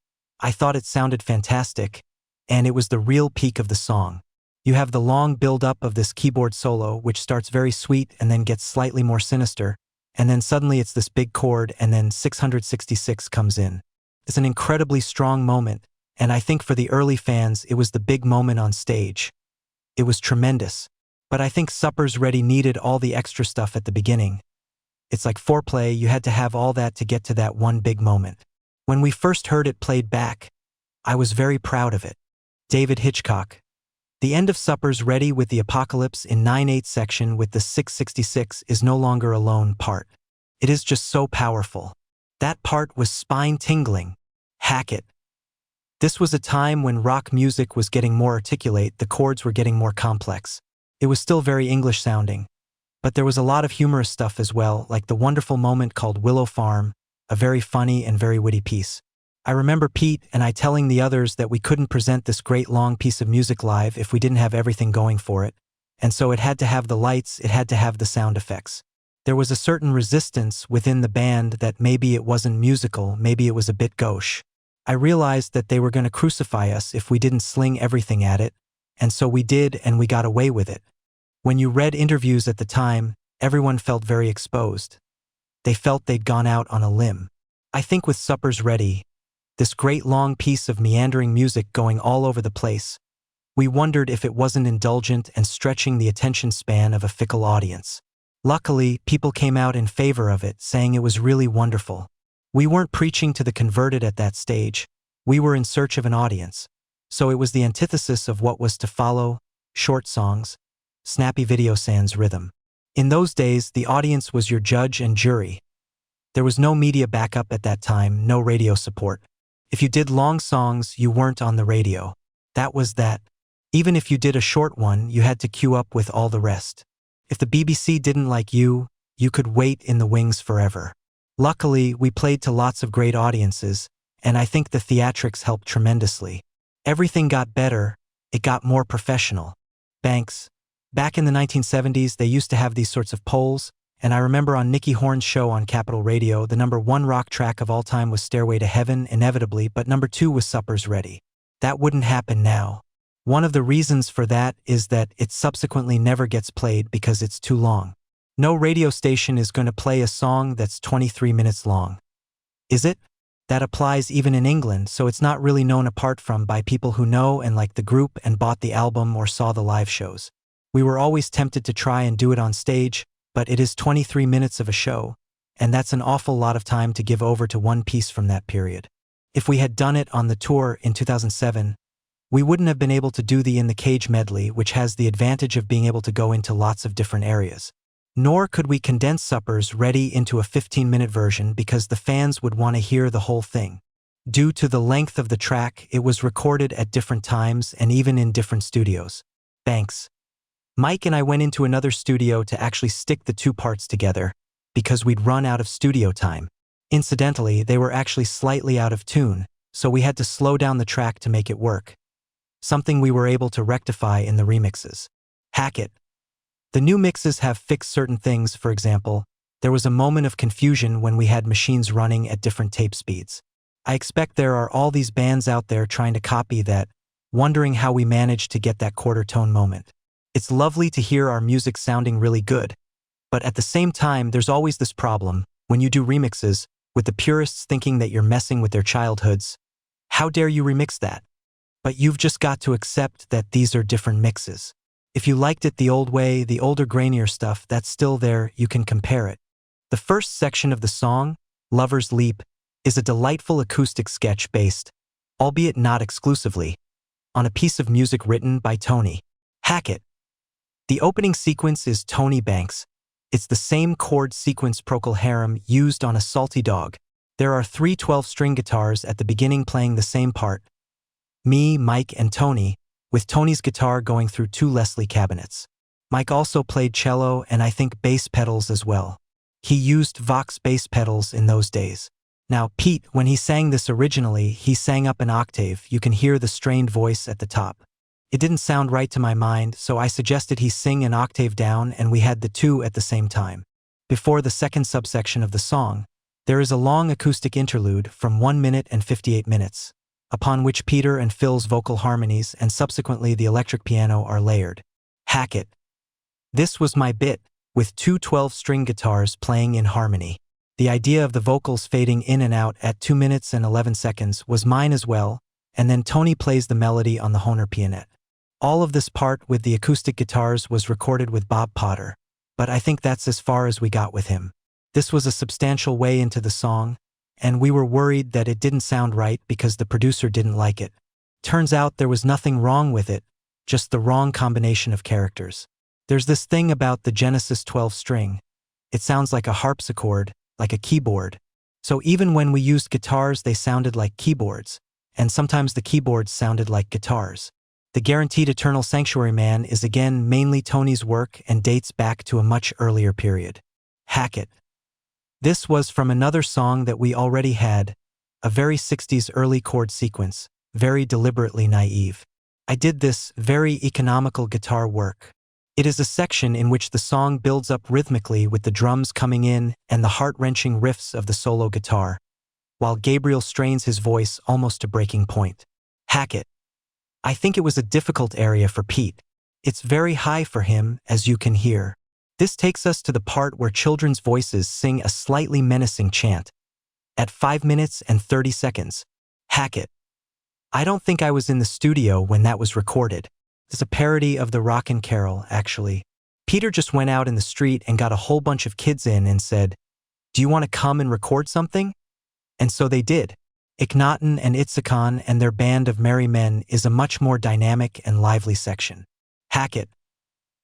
I thought it sounded fantastic, and it was the real peak of the song. You have the long build-up of this keyboard solo, which starts very sweet and then gets slightly more sinister, and then suddenly it's this big chord, and then 666 comes in. It's an incredibly strong moment, and I think for the early fans, it was the big moment on stage. It was tremendous, but I think Supper's Ready needed all the extra stuff at the beginning. It's like foreplay, you had to have all that to get to that one big moment. When we first heard it played back, I was very proud of it. David Hitchcock. The end of Supper's Ready with the Apocalypse in 9/8 section with the 666 is no longer alone part. It is just so powerful. That part was spine-tingling. Hack it. This was a time when rock music was getting more articulate, the chords were getting more complex. It was still very English-sounding. But there was a lot of humorous stuff as well, like the wonderful moment called Willow Farm, a very funny and very witty piece. I remember Pete and I telling the others that we couldn't present this great long piece of music live if we didn't have everything going for it, and so it had to have the lights, it had to have the sound effects. There was a certain resistance within the band that maybe it wasn't musical, maybe it was a bit gauche. I realized that they were going to crucify us if we didn't sling everything at it, and so we did, and we got away with it. When you read interviews at the time, everyone felt very exposed. They felt they'd gone out on a limb. I think with Supper's Ready, this great long piece of meandering music going all over the place, we wondered if it wasn't indulgent and stretching the attention span of a fickle audience. Luckily, people came out in favor of it, saying it was really wonderful. We weren't preaching to the converted at that stage. We were in search of an audience. So it was the antithesis of what was to follow: short songs, snappy video sans rhythm. In those days, the audience was your judge and jury. There was no media backup at that time, no radio support. If you did long songs, you weren't on the radio. That was that. Even if you did a short one, you had to queue up with all the rest. If the BBC didn't like you, you could wait in the wings forever. Luckily, we played to lots of great audiences, and I think the theatrics helped tremendously. Everything got better, it got more professional. Banks. Back in the 1970s, they used to have these sorts of polls, and I remember on Nicky Horn's show on Capital Radio, the #1 rock track of all time was Stairway to Heaven, inevitably, but #2 was Supper's Ready. That wouldn't happen now. One of the reasons for that is that it subsequently never gets played because it's too long. No radio station is going to play a song that's 23 minutes long. Is it? That applies even in England, so it's not really known apart from by people who know and like the group and bought the album or saw the live shows. We were always tempted to try and do it on stage, but it is 23 minutes of a show, and that's an awful lot of time to give over to one piece from that period. If we had done it on the tour in 2007, we wouldn't have been able to do the In the Cage medley, which has the advantage of being able to go into lots of different areas. Nor could we condense Supper's Ready into a 15-minute version because the fans would want to hear the whole thing. Due to the length of the track, it was recorded at different times and even in different studios. Banks. Mike and I went into another studio to actually stick the two parts together because we'd run out of studio time. Incidentally, they were actually slightly out of tune, so we had to slow down the track to make it work. Something we were able to rectify in the remixes. Hack it. The new mixes have fixed certain things. For example, there was a moment of confusion when we had machines running at different tape speeds. I expect there are all these bands out there trying to copy that, wondering how we managed to get that quarter tone moment. It's lovely to hear our music sounding really good, but at the same time, there's always this problem, when you do remixes, with the purists thinking that you're messing with their childhoods. How dare you remix that? But you've just got to accept that these are different mixes. If you liked it the old way, the older grainier stuff, that's still there, you can compare it. The first section of the song, Lover's Leap, is a delightful acoustic sketch based, albeit not exclusively, on a piece of music written by Tony. Hack it. The opening sequence is Tony Banks. It's the same chord sequence Procol Harum used on A Salty Dog. There are 3 12-string guitars at the beginning playing the same part. Me, Mike, and Tony, with Tony's guitar going through 2 Leslie cabinets. Mike also played cello and I think bass pedals as well. He used Vox bass pedals in those days. Now, Pete, when he sang this originally, he sang up an octave. You can hear the strained voice at the top. It didn't sound right to my mind, so I suggested he sing an octave down and we had the 2 at the same time. Before the second subsection of the song, there is a long acoustic interlude from 1 minute and 58 minutes, upon which Peter and Phil's vocal harmonies and subsequently the electric piano are layered. Hack it. This was my bit, with 2 12-string guitars playing in harmony. The idea of the vocals fading in and out at 2 minutes and 11 seconds was mine as well, and then Tony plays the melody on the Hohner pianette. All of this part with the acoustic guitars was recorded with Bob Potter, but I think that's as far as we got with him. This was a substantial way into the song, and we were worried that it didn't sound right because the producer didn't like it. Turns out there was nothing wrong with it, just the wrong combination of characters. There's this thing about the Genesis 12 string. It sounds like a harpsichord, like a keyboard. So even when we used guitars, they sounded like keyboards, and sometimes the keyboards sounded like guitars. The Guaranteed Eternal Sanctuary Man is again mainly Tony's work and dates back to a much earlier period. Hack It. This was from another song that we already had, a very 60s early chord sequence, very deliberately naive. I did this very economical guitar work. It is a section in which the song builds up rhythmically with the drums coming in and the heart-wrenching riffs of the solo guitar, while Gabriel strains his voice almost to breaking point. Hack It. I think it was a difficult area for Pete. It's very high for him, as you can hear. This takes us to the part where children's voices sing a slightly menacing chant. At 5 minutes and 30 seconds. Hack It. I don't think I was in the studio when that was recorded. It's a parody of the Rockin' Carol, actually. Peter just went out in the street and got a whole bunch of kids in and said, "Do you want to come and record something?" And so they did. Akhenaten and Itzikon and their band of merry men is a much more dynamic and lively section. Hack It.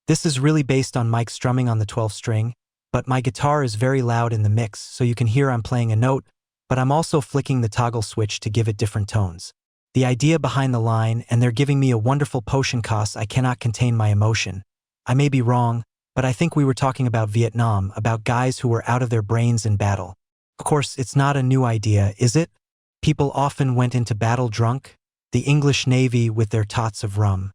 This is really based on Mike strumming on the 12th string, but my guitar is very loud in the mix, so you can hear I'm playing a note, but I'm also flicking the toggle switch to give it different tones. The idea behind the line, "and they're giving me a wonderful potion cause I cannot contain my emotion." I may be wrong, but I think we were talking about Vietnam, about guys who were out of their brains in battle. Of course, it's not a new idea, is it? People often went into battle drunk, the English Navy with their tots of rum.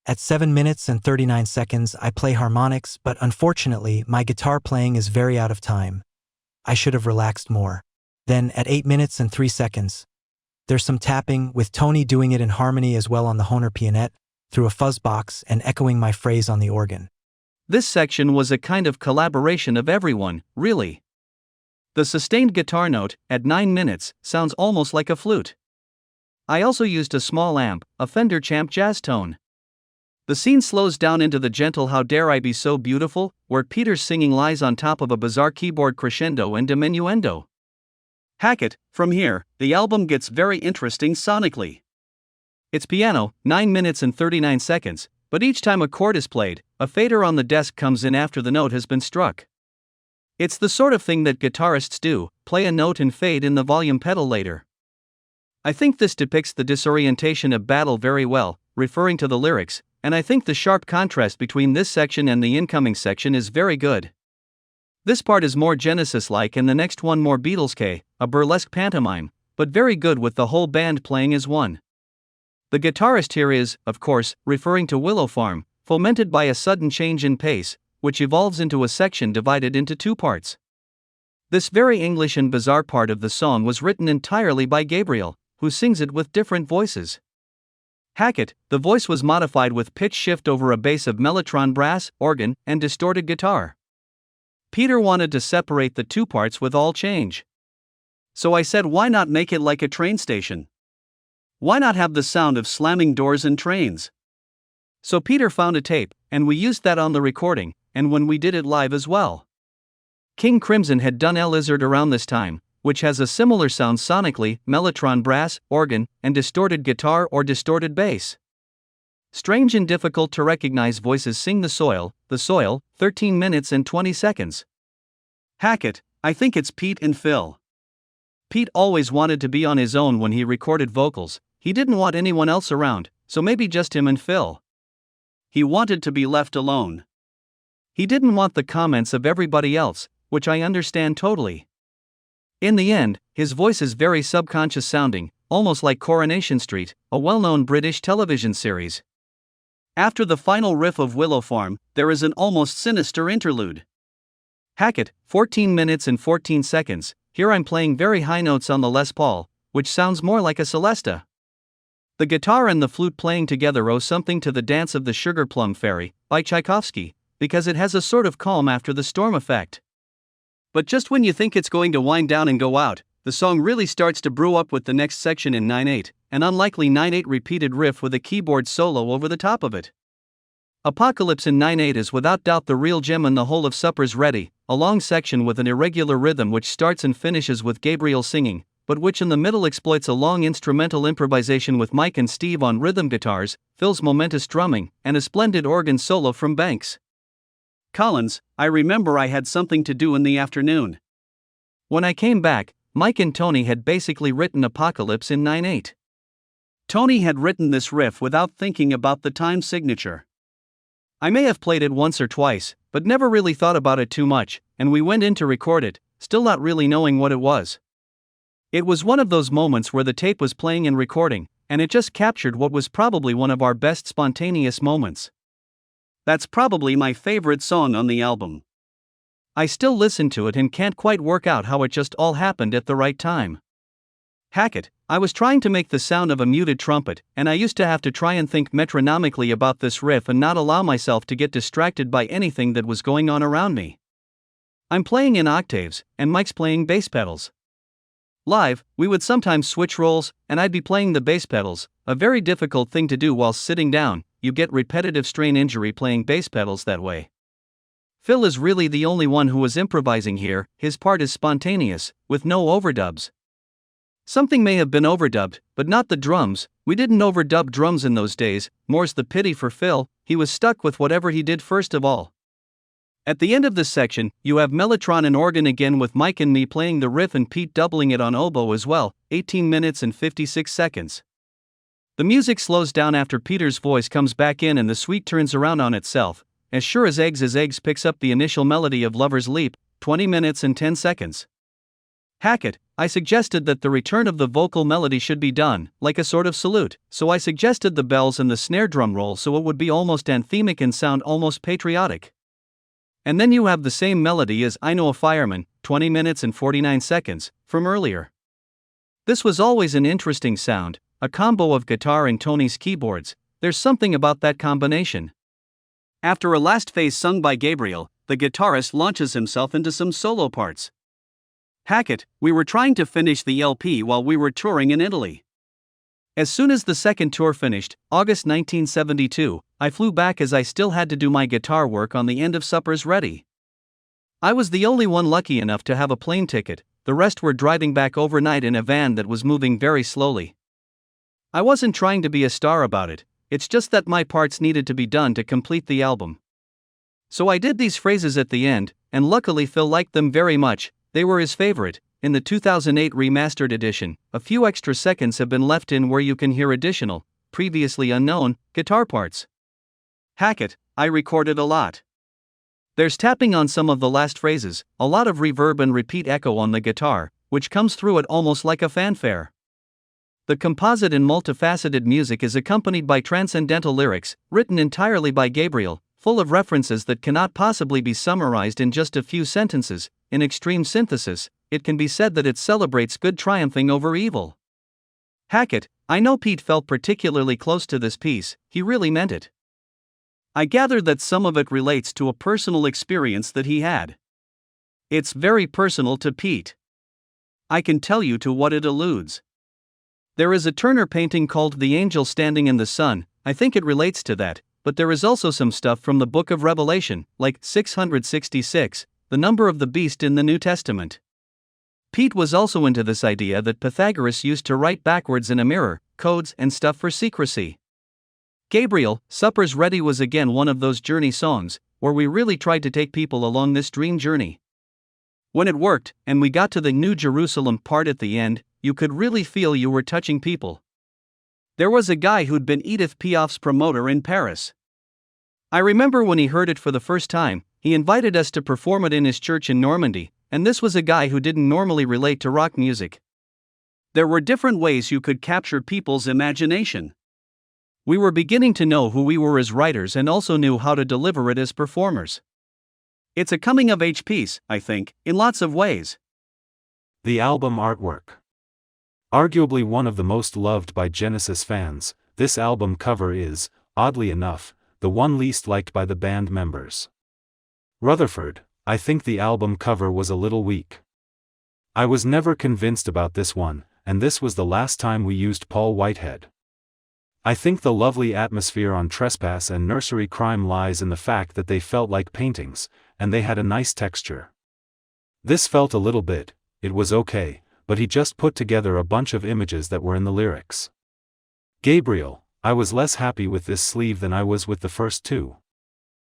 At 7 minutes and 39 seconds, I play harmonics, but unfortunately, my guitar playing is very out of time. I should have relaxed more. Then, at 8 minutes and 3 seconds, there's some tapping, with Tony doing it in harmony as well on the Hohner pianette, through a fuzz box and echoing my phrase on the organ. This section was a kind of collaboration of everyone, really. The sustained guitar note, at 9 minutes, sounds almost like a flute. I also used a small amp, a Fender Champ Jazz Tone. The scene slows down into the gentle "How Dare I Be So Beautiful," where Peter's singing lies on top of a bizarre keyboard crescendo and diminuendo. Hack It. From here, the album gets very interesting sonically. It's piano, 9 minutes and 39 seconds, but each time a chord is played, a fader on the desk comes in after the note has been struck. It's the sort of thing that guitarists do, play a note and fade in the volume pedal later. I think this depicts the disorientation of battle very well, referring to the lyrics, and I think the sharp contrast between this section and the incoming section is very good. This part is more Genesis-like and the next one more Beatles-K, a burlesque pantomime, but very good with the whole band playing as one. The guitarist here is, of course, referring to Willow Farm, fomented by a sudden change in pace, which evolves into a section divided into 2 parts. This very English and bizarre part of the song was written entirely by Gabriel, who sings it with different voices. Hack It. The voice was modified with pitch shift over a bass of mellotron brass, organ, and distorted guitar. Peter wanted to separate the 2 parts with all change. So I said, why not make it like a train station? Why not have the sound of slamming doors and trains? So Peter found a tape, and we used that on the recording, and when we did it live as well. King Crimson had done El Lizard around this time, which has a similar sound sonically, mellotron brass, organ, and distorted guitar or distorted bass. Strange and difficult to recognize voices sing The Soil, 13 minutes and 20 seconds. Hack It. I think it's Pete and Phil. Pete always wanted to be on his own when he recorded vocals, he didn't want anyone else around, so maybe just him and Phil. He wanted to be left alone. He didn't want the comments of everybody else, which I understand totally. In the end, his voice is very subconscious sounding, almost like Coronation Street, a well-known British television series. After the final riff of Willow Farm, there is an almost sinister interlude. Hack It. 14 minutes and 14 seconds, here I'm playing very high notes on the Les Paul, which sounds more like a Celesta. The guitar and the flute playing together owe something to the Dance of the Sugar Plum Fairy, by Tchaikovsky, because it has a sort of calm after the storm effect. But just when you think it's going to wind down and go out, the song really starts to brew up with the next section in 9/8, an unlikely 9/8 repeated riff with a keyboard solo over the top of it. Apocalypse in 9/8 is without doubt the real gem, and the whole of Supper's Ready, a long section with an irregular rhythm which starts and finishes with Gabriel singing, but which in the middle exploits a long instrumental improvisation with Mike and Steve on rhythm guitars, Phil's momentous drumming, and a splendid organ solo from Banks. Collins, I remember I had something to do in the afternoon. When I came back, Mike and Tony had basically written Apocalypse in 9/8. Tony had written this riff without thinking about the time signature. I may have played it once or twice, but never really thought about it too much, and we went in to record it, still not really knowing what it was. It was one of those moments where the tape was playing and recording, and it just captured what was probably one of our best spontaneous moments. That's probably my favorite song on the album. I still listen to it and can't quite work out how it just all happened at the right time. Hackett, I was trying to make the sound of a muted trumpet, and I used to have to try and think metronomically about this riff and not allow myself to get distracted by anything that was going on around me. I'm playing in octaves, and Mike's playing bass pedals. Live, we would sometimes switch roles, and I'd be playing the bass pedals, a very difficult thing to do while sitting down. You get repetitive strain injury playing bass pedals that way. Phil is really the only one who was improvising here, his part is spontaneous, with no overdubs. Something may have been overdubbed, but not the drums. We didn't overdub drums in those days, more's the pity for Phil, he was stuck with whatever he did first of all. At the end of this section, you have mellotron and organ again with Mike and me playing the riff and Pete doubling it on oboe as well, 18 minutes and 56 seconds. The music slows down after Peter's voice comes back in and the suite turns around on itself. As Sure as Eggs picks up the initial melody of Lover's Leap, 20 minutes and 10 seconds. Hackett, I suggested that the return of the vocal melody should be done, like a sort of salute, so I suggested the bells and the snare drum roll so it would be almost anthemic and sound almost patriotic. And then you have the same melody as I Know a Fireman, 20 minutes and 49 seconds, from earlier. This was always an interesting sound, a combo of guitar and Tony's keyboards, there's something about that combination. After a last phase sung by Gabriel, the guitarist launches himself into some solo parts. Hackett, we were trying to finish the LP while we were touring in Italy. As soon as the second tour finished, August 1972, I flew back as I still had to do my guitar work on the End of Supper's Ready. I was the only one lucky enough to have a plane ticket, the rest were driving back overnight in a van that was moving very slowly. I wasn't trying to be a star about it, it's just that my parts needed to be done to complete the album. So I did these phrases at the end, and luckily Phil liked them very much, they were his favorite. In the 2008 remastered edition, a few extra seconds have been left in where you can hear additional, previously unknown, guitar parts. Hackett, I recorded a lot. There's tapping on some of the last phrases, a lot of reverb and repeat echo on the guitar, which comes through it almost like a fanfare. The composite and multifaceted music is accompanied by transcendental lyrics, written entirely by Gabriel, full of references that cannot possibly be summarized in just a few sentences. In extreme synthesis, it can be said that it celebrates good triumphing over evil. Hackett, I know Pete felt particularly close to this piece, he really meant it. I gather that some of it relates to a personal experience that he had. It's very personal to Pete. I can tell you to what it alludes. There is a Turner painting called The Angel Standing in the Sun, I think it relates to that, but there is also some stuff from the Book of Revelation, like 666, the number of the beast in the New Testament. Pete was also into this idea that Pythagoras used to write backwards in a mirror, codes and stuff for secrecy. Gabriel, Supper's Ready was again one of those journey songs, where we really tried to take people along this dream journey. When it worked, and we got to the New Jerusalem part at the end, you could really feel you were touching people. There was a guy who'd been Edith Piaf's promoter in Paris. I remember when he heard it for the first time, he invited us to perform it in his church in Normandy, and this was a guy who didn't normally relate to rock music. There were different ways you could capture people's imagination. We were beginning to know who we were as writers and also knew how to deliver it as performers. It's a coming-of-age piece, I think, in lots of ways. The album artwork. Arguably one of the most loved by Genesis fans, this album cover is, oddly enough, the one least liked by the band members. Rutherford, I think the album cover was a little weak. I was never convinced about this one, and this was the last time we used Paul Whitehead. I think the lovely atmosphere on Trespass and Nursery Crime lies in the fact that they felt like paintings, and they had a nice texture. This felt a little bit, it was okay, but he just put together a bunch of images that were in the lyrics. Gabriel, I was less happy with this sleeve than I was with the first two.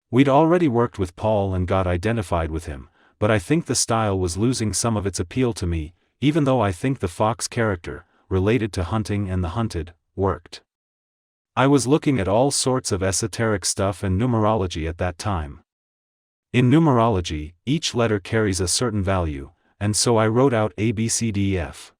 We'd already worked with Paul and got identified with him, but I think the style was losing some of its appeal to me, even though I think the fox character, related to hunting and the hunted, worked. I was looking at all sorts of esoteric stuff and numerology at that time. In numerology, each letter carries a certain value, and so I wrote out A B C D E F.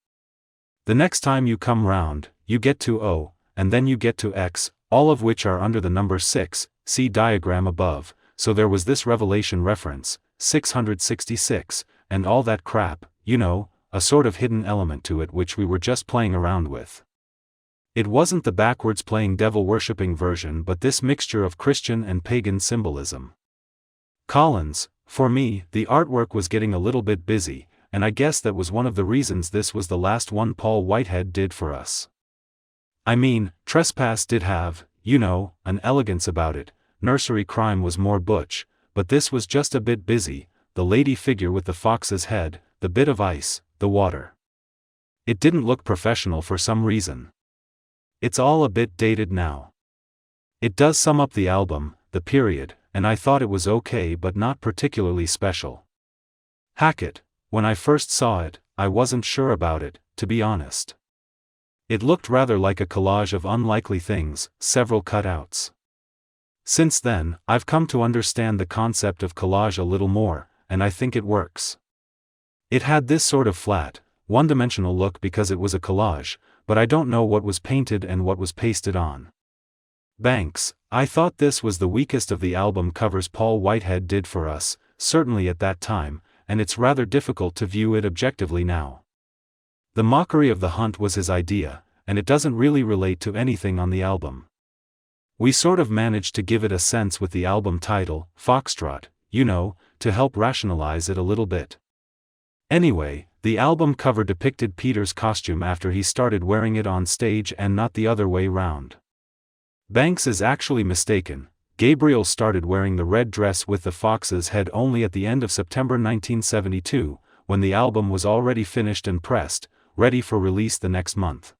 The next time you come round, you get to O, and then you get to X, all of which are under the number 6, see diagram above, so there was this Revelation reference, 666, and all that crap, you know, a sort of hidden element to it which we were just playing around with. It wasn't the backwards playing devil-worshipping version but this mixture of Christian and pagan symbolism. Collins, for me, the artwork was getting a little bit busy, and I guess that was one of the reasons this was the last one Paul Whitehead did for us. I mean, Trespass did have, you know, an elegance about it, Nursery Crime was more butch, but this was just a bit busy, the lady figure with the fox's head, the bit of ice, the water. It didn't look professional for some reason. It's all a bit dated now. It does sum up the album, the period, and I thought it was okay but not particularly special. Hackett, when I first saw it, I wasn't sure about it, to be honest. It looked rather like a collage of unlikely things, several cutouts. Since then, I've come to understand the concept of collage a little more, and I think it works. It had this sort of flat, one-dimensional look because it was a collage, but I don't know what was painted and what was pasted on. Banks, I thought this was the weakest of the album covers Paul Whitehead did for us, certainly at that time, and it's rather difficult to view it objectively now. The mockery of the hunt was his idea, and it doesn't really relate to anything on the album. We sort of managed to give it a sense with the album title, Foxtrot, you know, to help rationalize it a little bit. Anyway, the album cover depicted Peter's costume after he started wearing it on stage and not the other way round. Banks is actually mistaken. Gabriel started wearing the red dress with the fox's head only at the end of September 1972, when the album was already finished and pressed, ready for release the next month.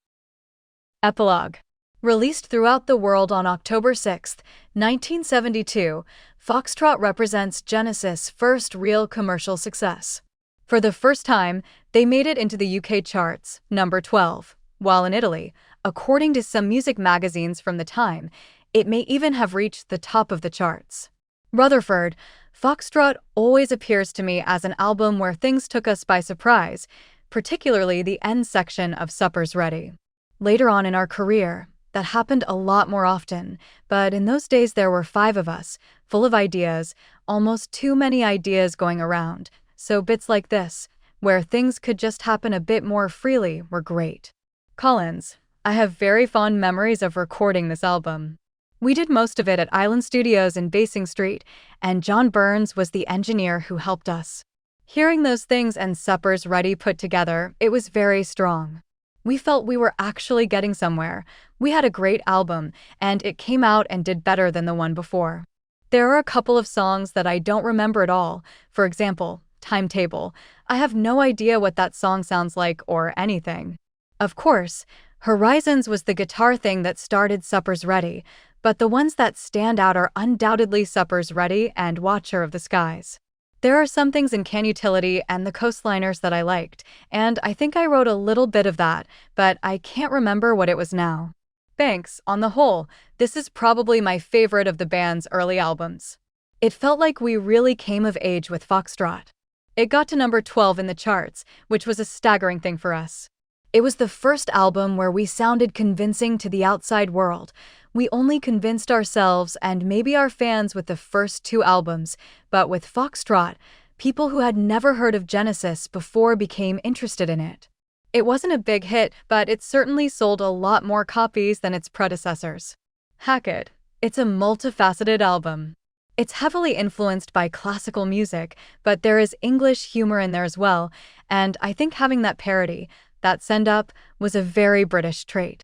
Epilogue. Released throughout the world on October 6, 1972, Foxtrot represents Genesis' first real commercial success. For the first time, they made it into the UK charts, number 12, while in Italy, according to some music magazines from the time, it may even have reached the top of the charts. Rutherford, Foxtrot always appears to me as an album where things took us by surprise, particularly the end section of Supper's Ready. Later on in our career, that happened a lot more often, but in those days there were 5 of us, full of ideas, almost too many ideas going around, so bits like this, where things could just happen a bit more freely, were great. Collins, I have very fond memories of recording this album. We did most of it at Island Studios in Basing Street, and John Burns was the engineer who helped us. Hearing those things and Supper's Ready put together, it was very strong. We felt we were actually getting somewhere. We had a great album, and it came out and did better than the one before. There are a couple of songs that I don't remember at all. For example, Timetable. I have no idea what that song sounds like or anything. Of course, Horizons was the guitar thing that started Supper's Ready, but the ones that stand out are undoubtedly Supper's Ready and Watcher of the Skies. There are some things in Can Utility and the Coastliners that I liked, and I think I wrote a little bit of that, but I can't remember what it was now. Banks, on the whole, this is probably my favorite of the band's early albums. It felt like we really came of age with Foxtrot. It got to number 12 in the charts, which was a staggering thing for us. It was the first album where we sounded convincing to the outside world. We only convinced ourselves and maybe our fans with the first 2 albums, but with Foxtrot, people who had never heard of Genesis before became interested in it. It wasn't a big hit, but it certainly sold a lot more copies than its predecessors. Hackett. It's a multifaceted album. It's heavily influenced by classical music, but there is English humor in there as well, and I think having that parody, that send-up, was a very British trait.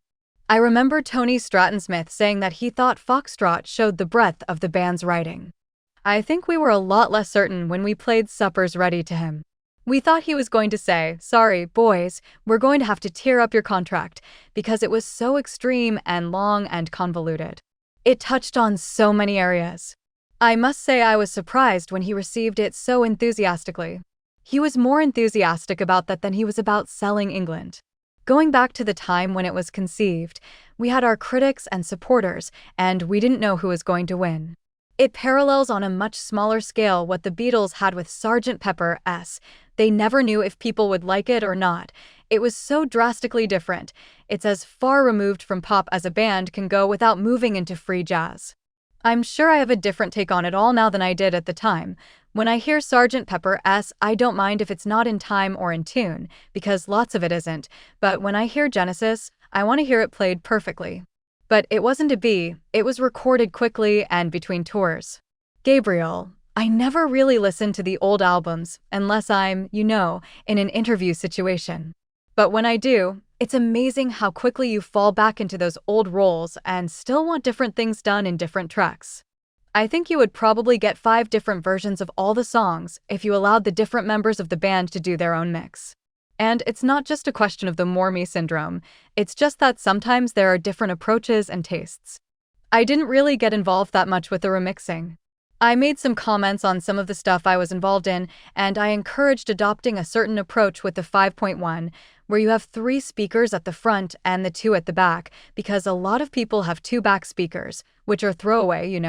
I remember Tony Stratton-Smith saying that he thought Foxtrot showed the breadth of the band's writing. I think we were a lot less certain when we played Supper's Ready to him. We thought he was going to say, "Sorry, boys, we're going to have to tear up your contract," because it was so extreme and long and convoluted. It touched on so many areas. I must say I was surprised when he received it so enthusiastically. He was more enthusiastic about that than he was about selling England. Going back to the time when it was conceived, we had our critics and supporters, and we didn't know who was going to win. It parallels on a much smaller scale what the Beatles had with Sgt. Pepper's. They never knew if people would like it or not. It was so drastically different. It's as far removed from pop as a band can go without moving into free jazz. I'm sure I have a different take on it all now than I did at the time. When I hear Sgt. Pepper's, I don't mind if it's not in time or in tune, because lots of it isn't, but when I hear Genesis, I want to hear it played perfectly. But it wasn't to be, it was recorded quickly and between tours. Gabriel, I never really listen to the old albums, unless I'm, in an interview situation. But when I do, it's amazing how quickly you fall back into those old roles and still want different things done in different tracks. I think you would probably get 5 different versions of all the songs if you allowed the different members of the band to do their own mix. And it's not just a question of the more me syndrome, it's just that sometimes there are different approaches and tastes. I didn't really get involved that much with the remixing. I made some comments on some of the stuff I was involved in, and I encouraged adopting a certain approach with the 5.1, where you have 3 speakers at the front and the 2 at the back, because a lot of people have 2 back speakers, which are throwaway,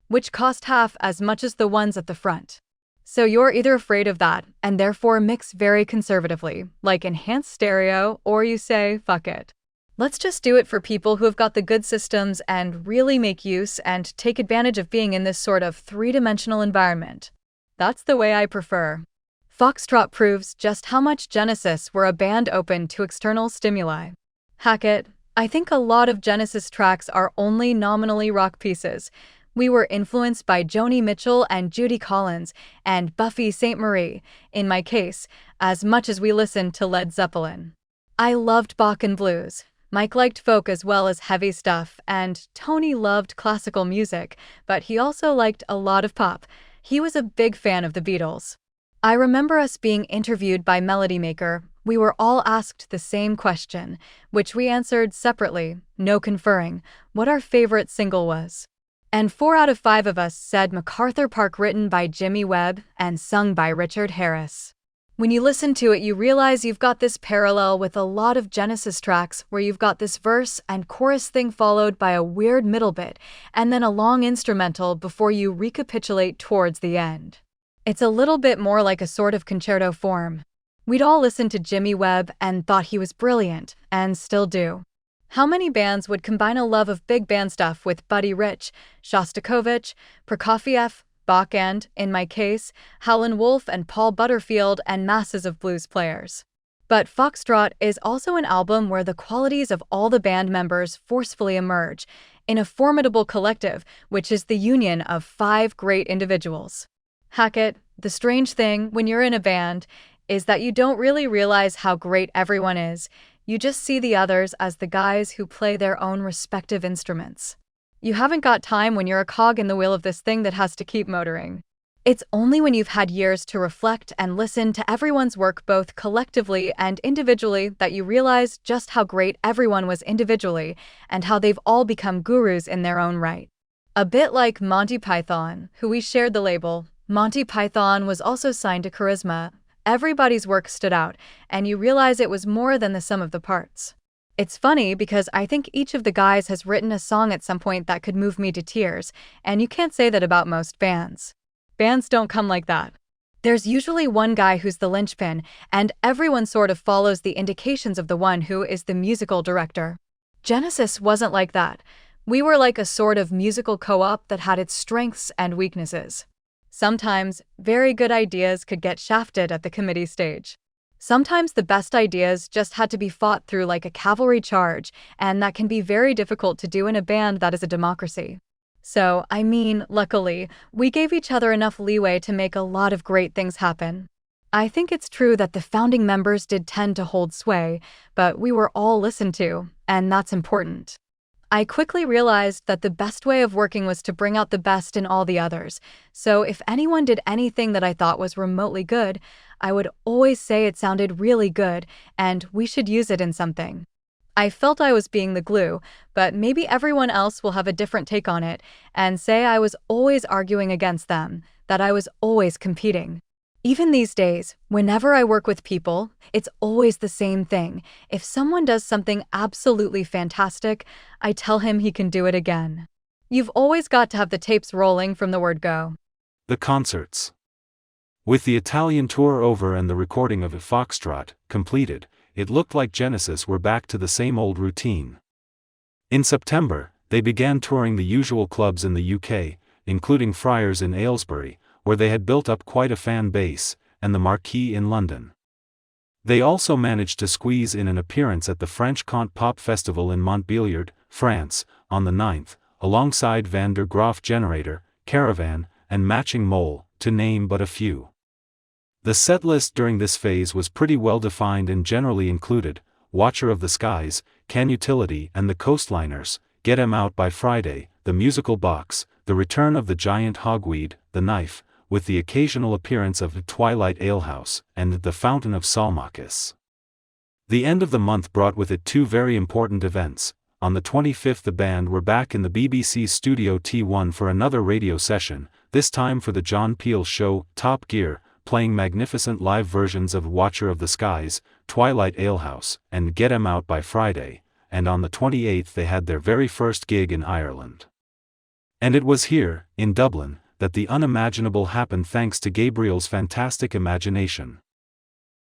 which cost half as much as the ones at the front. So you're either afraid of that, and therefore mix very conservatively, like enhanced stereo, or you say, fuck it. Let's just do it for people who have got the good systems and really make use and take advantage of being in this sort of 3-dimensional environment. That's the way I prefer. FOXTROT proves just how much Genesis were a band open to external stimuli. Hackett, I think a lot of Genesis tracks are only nominally rock pieces. We were influenced by Joni Mitchell and Judy Collins and Buffy St. Marie, in my case, as much as we listened to Led Zeppelin. I loved Bach and blues. Mike liked folk as well as heavy stuff, and Tony loved classical music, but he also liked a lot of pop. He was a big fan of the Beatles. I remember us being interviewed by Melody Maker. We were all asked the same question, which we answered separately, no conferring, what our favorite single was. And 4 out of 5 of us said MacArthur Park, written by Jimmy Webb and sung by Richard Harris. When you listen to it, you realize you've got this parallel with a lot of Genesis tracks where you've got this verse and chorus thing followed by a weird middle bit, and then a long instrumental before you recapitulate towards the end. It's a little bit more like a sort of concerto form. We'd all listened to Jimmy Webb and thought he was brilliant, and still do. How many bands would combine a love of big band stuff with Buddy Rich, Shostakovich, Prokofiev, Bach and, in my case, Howlin' Wolf and Paul Butterfield and masses of blues players? But FOXTROT is also an album where the qualities of all the band members forcefully emerge in a formidable collective, which is the union of 5 great individuals. Hackett, the strange thing when you're in a band is that you don't really realize how great everyone is. You just see the others as the guys who play their own respective instruments. You haven't got time when you're a cog in the wheel of this thing that has to keep motoring. It's only when you've had years to reflect and listen to everyone's work both collectively and individually that you realize just how great everyone was individually and how they've all become gurus in their own right. A bit like Monty Python, who we shared the label. Monty Python was also signed to Charisma. Everybody's work stood out, and you realize it was more than the sum of the parts. It's funny because I think each of the guys has written a song at some point that could move me to tears, and you can't say that about most bands. Bands don't come like that. There's usually one guy who's the linchpin, and everyone sort of follows the indications of the one who is the musical director. Genesis wasn't like that. We were like a sort of musical co-op that had its strengths and weaknesses. Sometimes, very good ideas could get shafted at the committee stage. Sometimes the best ideas just had to be fought through like a cavalry charge, and that can be very difficult to do in a band that is a democracy. So, luckily, we gave each other enough leeway to make a lot of great things happen. I think it's true that the founding members did tend to hold sway, but we were all listened to, and that's important. I quickly realized that the best way of working was to bring out the best in all the others, so if anyone did anything that I thought was remotely good, I would always say it sounded really good and we should use it in something. I felt I was being the glue, but maybe everyone else will have a different take on it and say I was always arguing against them, that I was always competing. Even these days, whenever I work with people, it's always the same thing. If someone does something absolutely fantastic, I tell him he can do it again. You've always got to have the tapes rolling from the word go. The concerts. With the Italian tour over and the recording of FOXTROT completed, it looked like Genesis were back to the same old routine. In September, they began touring the usual clubs in the UK, including Friars in Aylesbury, where they had built up quite a fan base, and the Marquee in London. They also managed to squeeze in an appearance at the French Cant Pop Festival in Montbéliard, France, on the 9th, alongside Van der Graaf Generator, Caravan, and Matching Mole, to name but a few. The setlist during this phase was pretty well defined and generally included Watcher of the Skies, Can Utility and the Coastliners, Get 'Em Out by Friday, The Musical Box, The Return of the Giant Hogweed, The Knife, with the occasional appearance of Twilight Alehouse, and The Fountain of Salmacis. The end of the month brought with it two very important events. On the 25th the band were back in the BBC Studio T1 for another radio session, this time for the John Peel show, Top Gear, playing magnificent live versions of Watcher of the Skies, Twilight Alehouse, and Get 'Em Out by Friday, and on the 28th they had their very first gig in Ireland. And it was here, in Dublin, that the unimaginable happened thanks to Gabriel's fantastic imagination.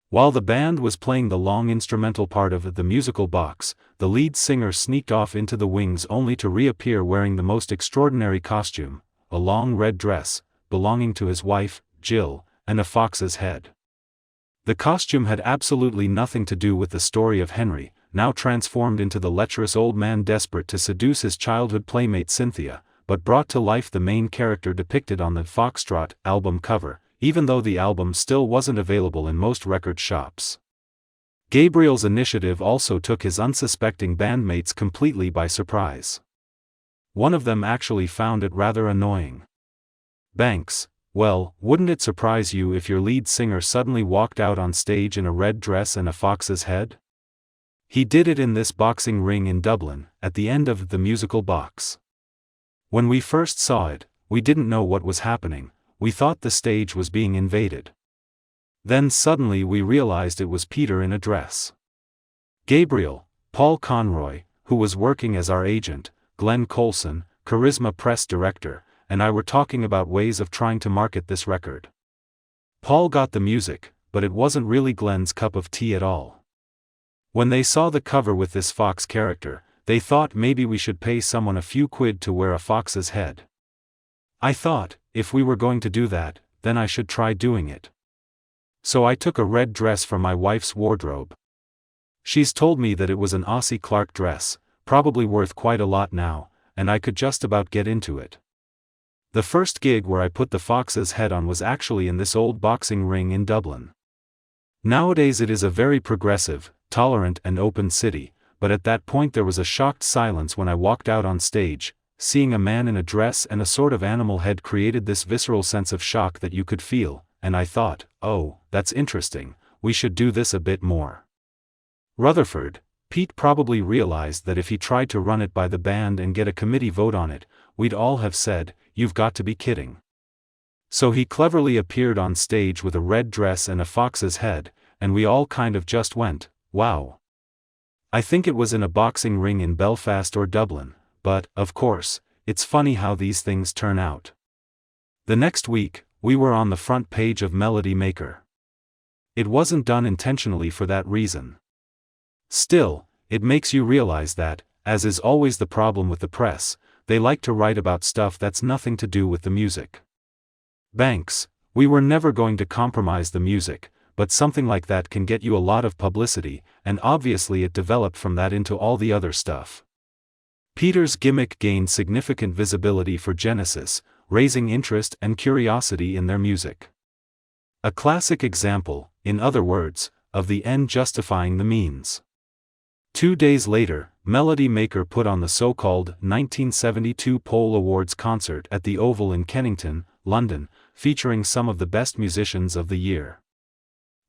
While the band was playing the long instrumental part of The Musical Box, the lead singer sneaked off into the wings only to reappear wearing the most extraordinary costume, a long red dress, belonging to his wife, Jill, and a fox's head. The costume had absolutely nothing to do with the story of Henry, now transformed into the lecherous old man desperate to seduce his childhood playmate Cynthia, but brought to life the main character depicted on the FOXTROT album cover, even though the album still wasn't available in most record shops. Gabriel's initiative also took his unsuspecting bandmates completely by surprise. One of them actually found it rather annoying. Banks, well, wouldn't it surprise you if your lead singer suddenly walked out on stage in a red dress and a fox's head? He did it in this boxing ring in Dublin, at the end of The Musical Box. When we first saw it, we didn't know what was happening, we thought the stage was being invaded. Then suddenly we realized it was Peter in a dress. Gabriel, Paul Conroy, who was working as our agent, Glenn Coulson, Charisma Press Director, and I were talking about ways of trying to market this record. Paul got the music, but it wasn't really Glenn's cup of tea at all. When they saw the cover with this fox character, they thought maybe we should pay someone a few quid to wear a fox's head. I thought, if we were going to do that, then I should try doing it. So I took a red dress from my wife's wardrobe. She's told me that it was an Aussie Clark dress, probably worth quite a lot now, and I could just about get into it. The first gig where I put the fox's head on was actually in this old boxing ring in Dublin. Nowadays it is a very progressive, tolerant and open city, but at that point there was a shocked silence when I walked out on stage. Seeing a man in a dress and a sort of animal head created this visceral sense of shock that you could feel, and I thought, oh, that's interesting, we should do this a bit more. Rutherford, Pete probably realized that if he tried to run it by the band and get a committee vote on it, we'd all have said, you've got to be kidding. So he cleverly appeared on stage with a red dress and a fox's head, and we all kind of just went, wow. I think it was in a boxing ring in Belfast or Dublin, but, of course, it's funny how these things turn out. The next week, we were on the front page of Melody Maker. It wasn't done intentionally for that reason. Still, it makes you realize that, as is always the problem with the press, they like to write about stuff that's nothing to do with the music. Banks, we were never going to compromise the music, but something like that can get you a lot of publicity, and obviously it developed from that into all the other stuff. Peter's gimmick gained significant visibility for Genesis, raising interest and curiosity in their music. A classic example, in other words, of the end justifying the means. 2 days later, Melody Maker put on the so-called 1972 Pole Awards concert at the Oval in Kennington, London, featuring some of the best musicians of the year.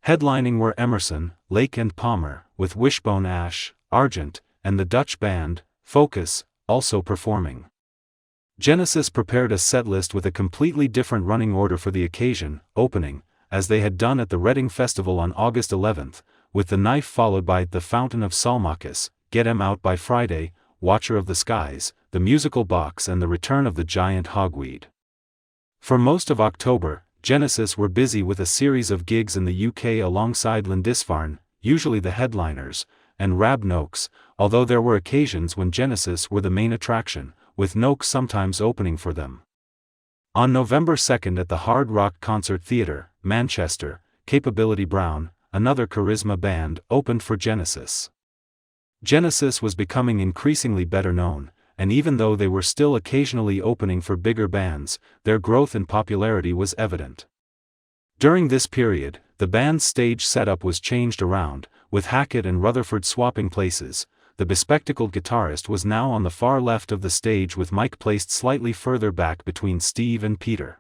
Headlining were Emerson, Lake and Palmer, with Wishbone Ash, Argent, and the Dutch band, Focus, also performing. Genesis prepared a setlist with a completely different running order for the occasion, opening, as they had done at the Reading Festival on August 11th, with The Knife followed by The Fountain of Salmachus, Get 'Em Out by Friday, Watcher of the Skies, The Musical Box and The Return of the Giant Hogweed. For most of October, Genesis were busy with a series of gigs in the UK alongside Lindisfarne, usually the headliners, and Rab Noakes, although there were occasions when Genesis were the main attraction, with Noakes sometimes opening for them. On November 2nd at the Hard Rock Concert Theatre, Manchester, Capability Brown, another charisma band, opened for Genesis. Genesis was becoming increasingly better known, and even though they were still occasionally opening for bigger bands, their growth in popularity was evident. During this period, the band's stage setup was changed around, with Hackett and Rutherford swapping places. The bespectacled guitarist was now on the far left of the stage with Mike placed slightly further back between Steve and Peter.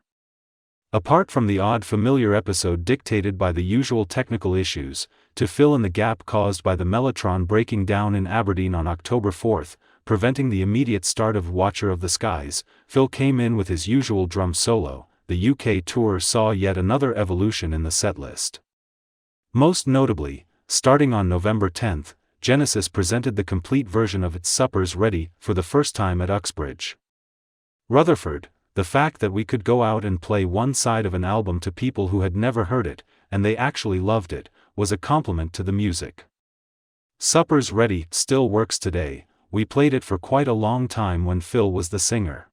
Apart from the odd familiar episode dictated by the usual technical issues, to fill in the gap caused by the Mellotron breaking down in Aberdeen on October 4th, preventing the immediate start of Watcher of the Skies, Phil came in with his usual drum solo. The UK tour saw yet another evolution in the setlist. Most notably, starting on November 10th, Genesis presented the complete version of its Supper's Ready for the first time at Uxbridge. Rutherford, the fact that we could go out and play one side of an album to people who had never heard it, and they actually loved it, was a compliment to the music. Supper's Ready still works today. We played it for quite a long time when Phil was the singer.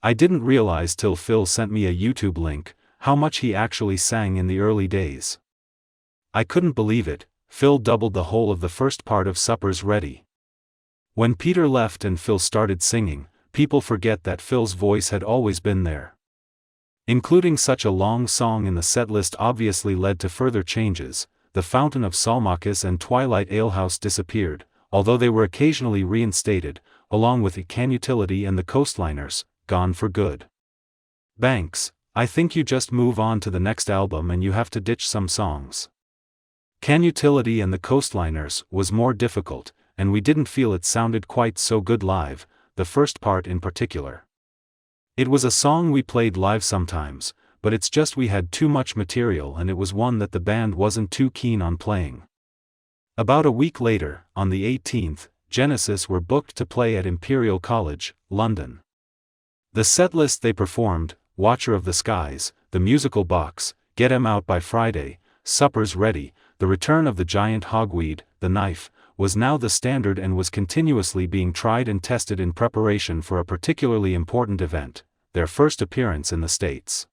I didn't realize till Phil sent me a YouTube link, how much he actually sang in the early days. I couldn't believe it. Phil doubled the whole of the first part of Supper's Ready. When Peter left and Phil started singing, people forget that Phil's voice had always been there. Including such a long song in the setlist obviously led to further changes. The Fountain of Salmachus and Twilight Alehouse disappeared, although they were occasionally reinstated, along with Can Utility and the Coastliners, gone for good. Banks, I think you just move on to the next album and you have to ditch some songs. Can Utility and the Coastliners was more difficult, and we didn't feel it sounded quite so good live, the first part in particular. It was a song we played live sometimes, but it's just we had too much material and it was one that the band wasn't too keen on playing. About a week later, on the 18th, Genesis were booked to play at Imperial College, London. The setlist they performed, Watcher of the Skies, The Musical Box, Get 'Em Out by Friday, Supper's Ready, The Return of the Giant Hogweed, The Knife, was now the standard and was continuously being tried and tested in preparation for a particularly important event, their first appearance in the States.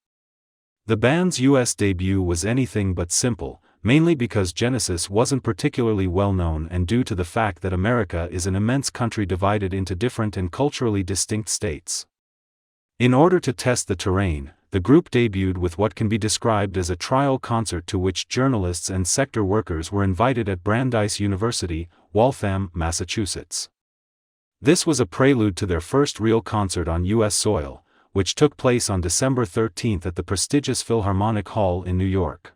The band's US debut was anything but simple, mainly because Genesis wasn't particularly well known and due to the fact that America is an immense country divided into different and culturally distinct states. In order to test the terrain, the group debuted with what can be described as a trial concert to which journalists and sector workers were invited at Brandeis University, Waltham, Massachusetts. This was a prelude to their first real concert on U.S. soil, which took place on December 13 at the prestigious Philharmonic Hall in New York.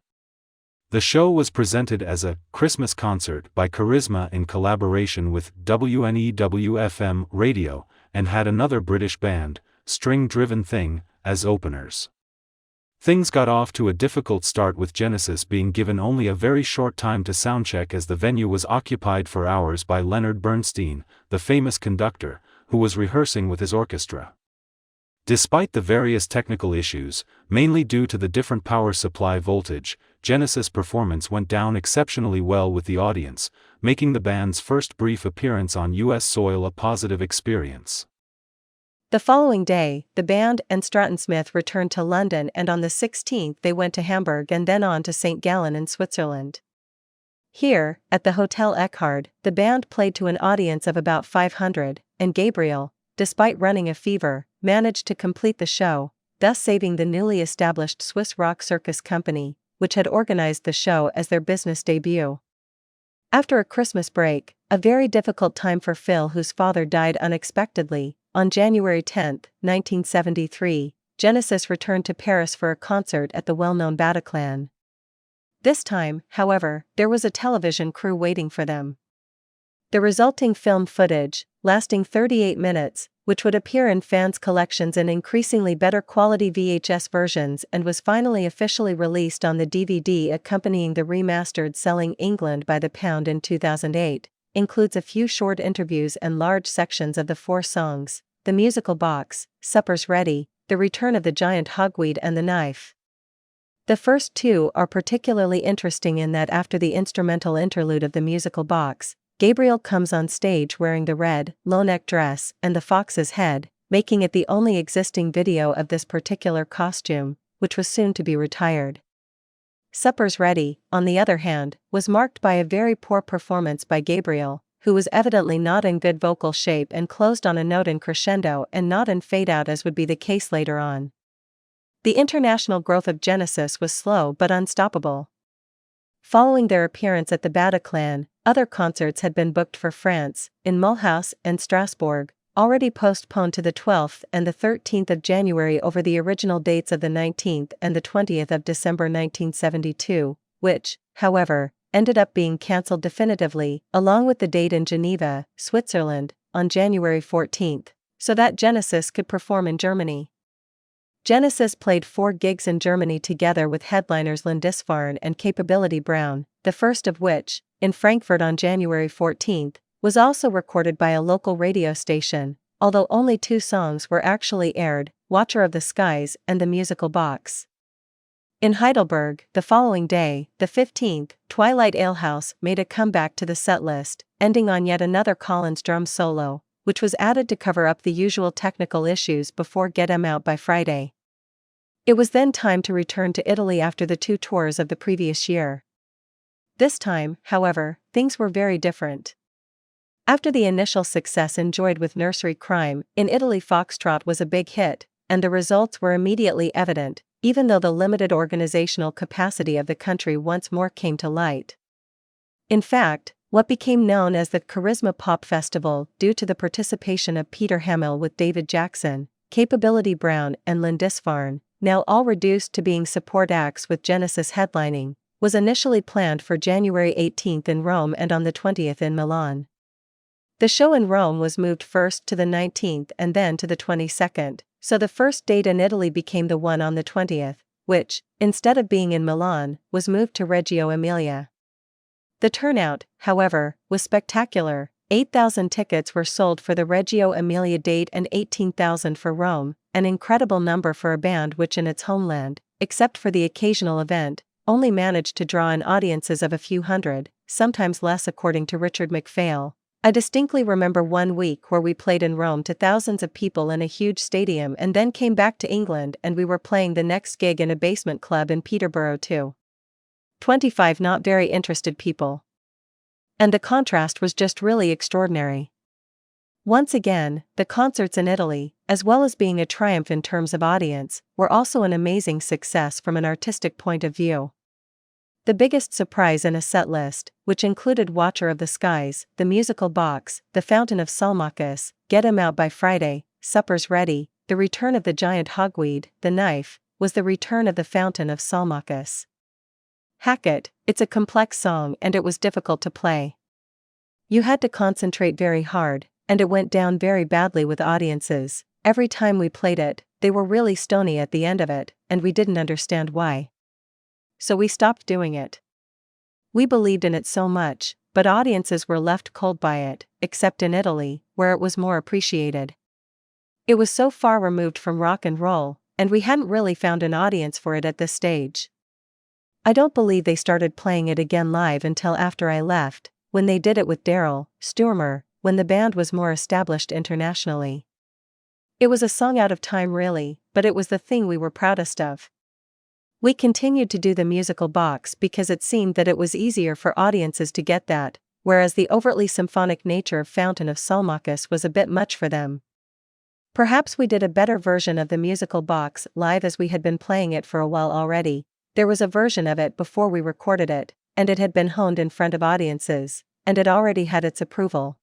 The show was presented as a Christmas concert by Charisma in collaboration with WNEW-FM radio, and had another British band, String Driven Thing, as openers. Things got off to a difficult start with Genesis being given only a very short time to soundcheck as the venue was occupied for hours by Leonard Bernstein, the famous conductor, who was rehearsing with his orchestra. Despite the various technical issues, mainly due to the different power supply voltage, Genesis' performance went down exceptionally well with the audience, making the band's first brief appearance on U.S. soil a positive experience. The following day, the band and Stratton Smith returned to London, and on the 16th they went to Hamburg and then on to St. Gallen in Switzerland. Here, at the Hotel Eckhard, the band played to an audience of about 500, and Gabriel, despite running a fever, managed to complete the show, thus saving the newly established Swiss Rock Circus Company, which had organized the show as their business debut. After a Christmas break, a very difficult time for Phil, whose father died unexpectedly, on January 10, 1973, Genesis returned to Paris for a concert at the well-known Bataclan. This time, however, there was a television crew waiting for them. The resulting film footage, lasting 38 minutes, which would appear in fans' collections in increasingly better quality VHS versions and was finally officially released on the DVD accompanying the remastered Selling England by the Pound in 2008, includes a few short interviews and large sections of the 4 songs, The Musical Box, Supper's Ready, The Return of the Giant Hogweed and The Knife. The first 2 are particularly interesting in that after the instrumental interlude of The Musical Box, Gabriel comes on stage wearing the red, low-neck dress and the fox's head, making it the only existing video of this particular costume, which was soon to be retired. Supper's Ready, on the other hand, was marked by a very poor performance by Gabriel, who was evidently not in good vocal shape and closed on a note in crescendo and not in fade-out as would be the case later on. The international growth of Genesis was slow but unstoppable. Following their appearance at the Bataclan, other concerts had been booked for France, in Mulhouse and Strasbourg, already postponed to the 12th and the 13th of January over the original dates of the 19th and the 20th of December 1972, which, however, ended up being cancelled definitively, along with the date in Geneva, Switzerland, on January 14th, so that Genesis could perform in Germany. Genesis played 4 gigs in Germany together with headliners Lindisfarne and Capability Brown, the first of which, in Frankfurt on January 14, was also recorded by a local radio station, although only 2 songs were actually aired, Watcher of the Skies and The Musical Box. In Heidelberg, the following day, the 15th, Twilight Alehouse made a comeback to the setlist, ending on yet another Collins drum solo, which was added to cover up the usual technical issues before Get 'Em Out by Friday. It was then time to return to Italy after the 2 tours of the previous year. This time, however, things were very different. After the initial success enjoyed with Nursery Crime, in Italy FOXTROT was a big hit, and the results were immediately evident, even though the limited organizational capacity of the country once more came to light. In fact, what became known as the Charisma Pop Festival, due to the participation of Peter Hamill with David Jackson, Capability Brown and Lindisfarne, now all reduced to being support acts with Genesis headlining, was initially planned for January 18 in Rome and on the 20th in Milan. The show in Rome was moved first to the 19th and then to the 22nd, so the first date in Italy became the one on the 20th, which, instead of being in Milan, was moved to Reggio Emilia. The turnout, however, was spectacular. 8,000 tickets were sold for the Reggio Emilia date and 18,000 for Rome, an incredible number for a band which in its homeland, except for the occasional event, only managed to draw in audiences of a few hundred, sometimes less according to Richard MacPhail. I distinctly remember one week where we played in Rome to thousands of people in a huge stadium and then came back to England and we were playing the next gig in a basement club in Peterborough too. 25 not very interested people. And the contrast was just really extraordinary. Once again, the concerts in Italy, as well as being a triumph in terms of audience, were also an amazing success from an artistic point of view. The biggest surprise in a set list, which included Watcher of the Skies, The Musical Box, The Fountain of Salmachus, Get 'Em Out by Friday, Supper's Ready, The Return of the Giant Hogweed, The Knife, was the return of The Fountain of Salmachus. Hackett, it's a complex song and it was difficult to play. You had to concentrate very hard, and it went down very badly with audiences. Every time we played it, they were really stony at the end of it, and we didn't understand why. So we stopped doing it. We believed in it so much, but audiences were left cold by it, except in Italy, where it was more appreciated. It was so far removed from rock and roll, and we hadn't really found an audience for it at this stage. I don't believe they started playing it again live until after I left, when they did it with Daryl Stuermer, when the band was more established internationally. It was a song out of time really, but it was the thing we were proudest of. We continued to do The Musical Box because it seemed that it was easier for audiences to get that, whereas the overtly symphonic nature of Fountain of Salmachus was a bit much for them. Perhaps we did a better version of The Musical Box live as we had been playing it for a while already. There was a version of it before we recorded it, and it had been honed in front of audiences, and it already had its approval.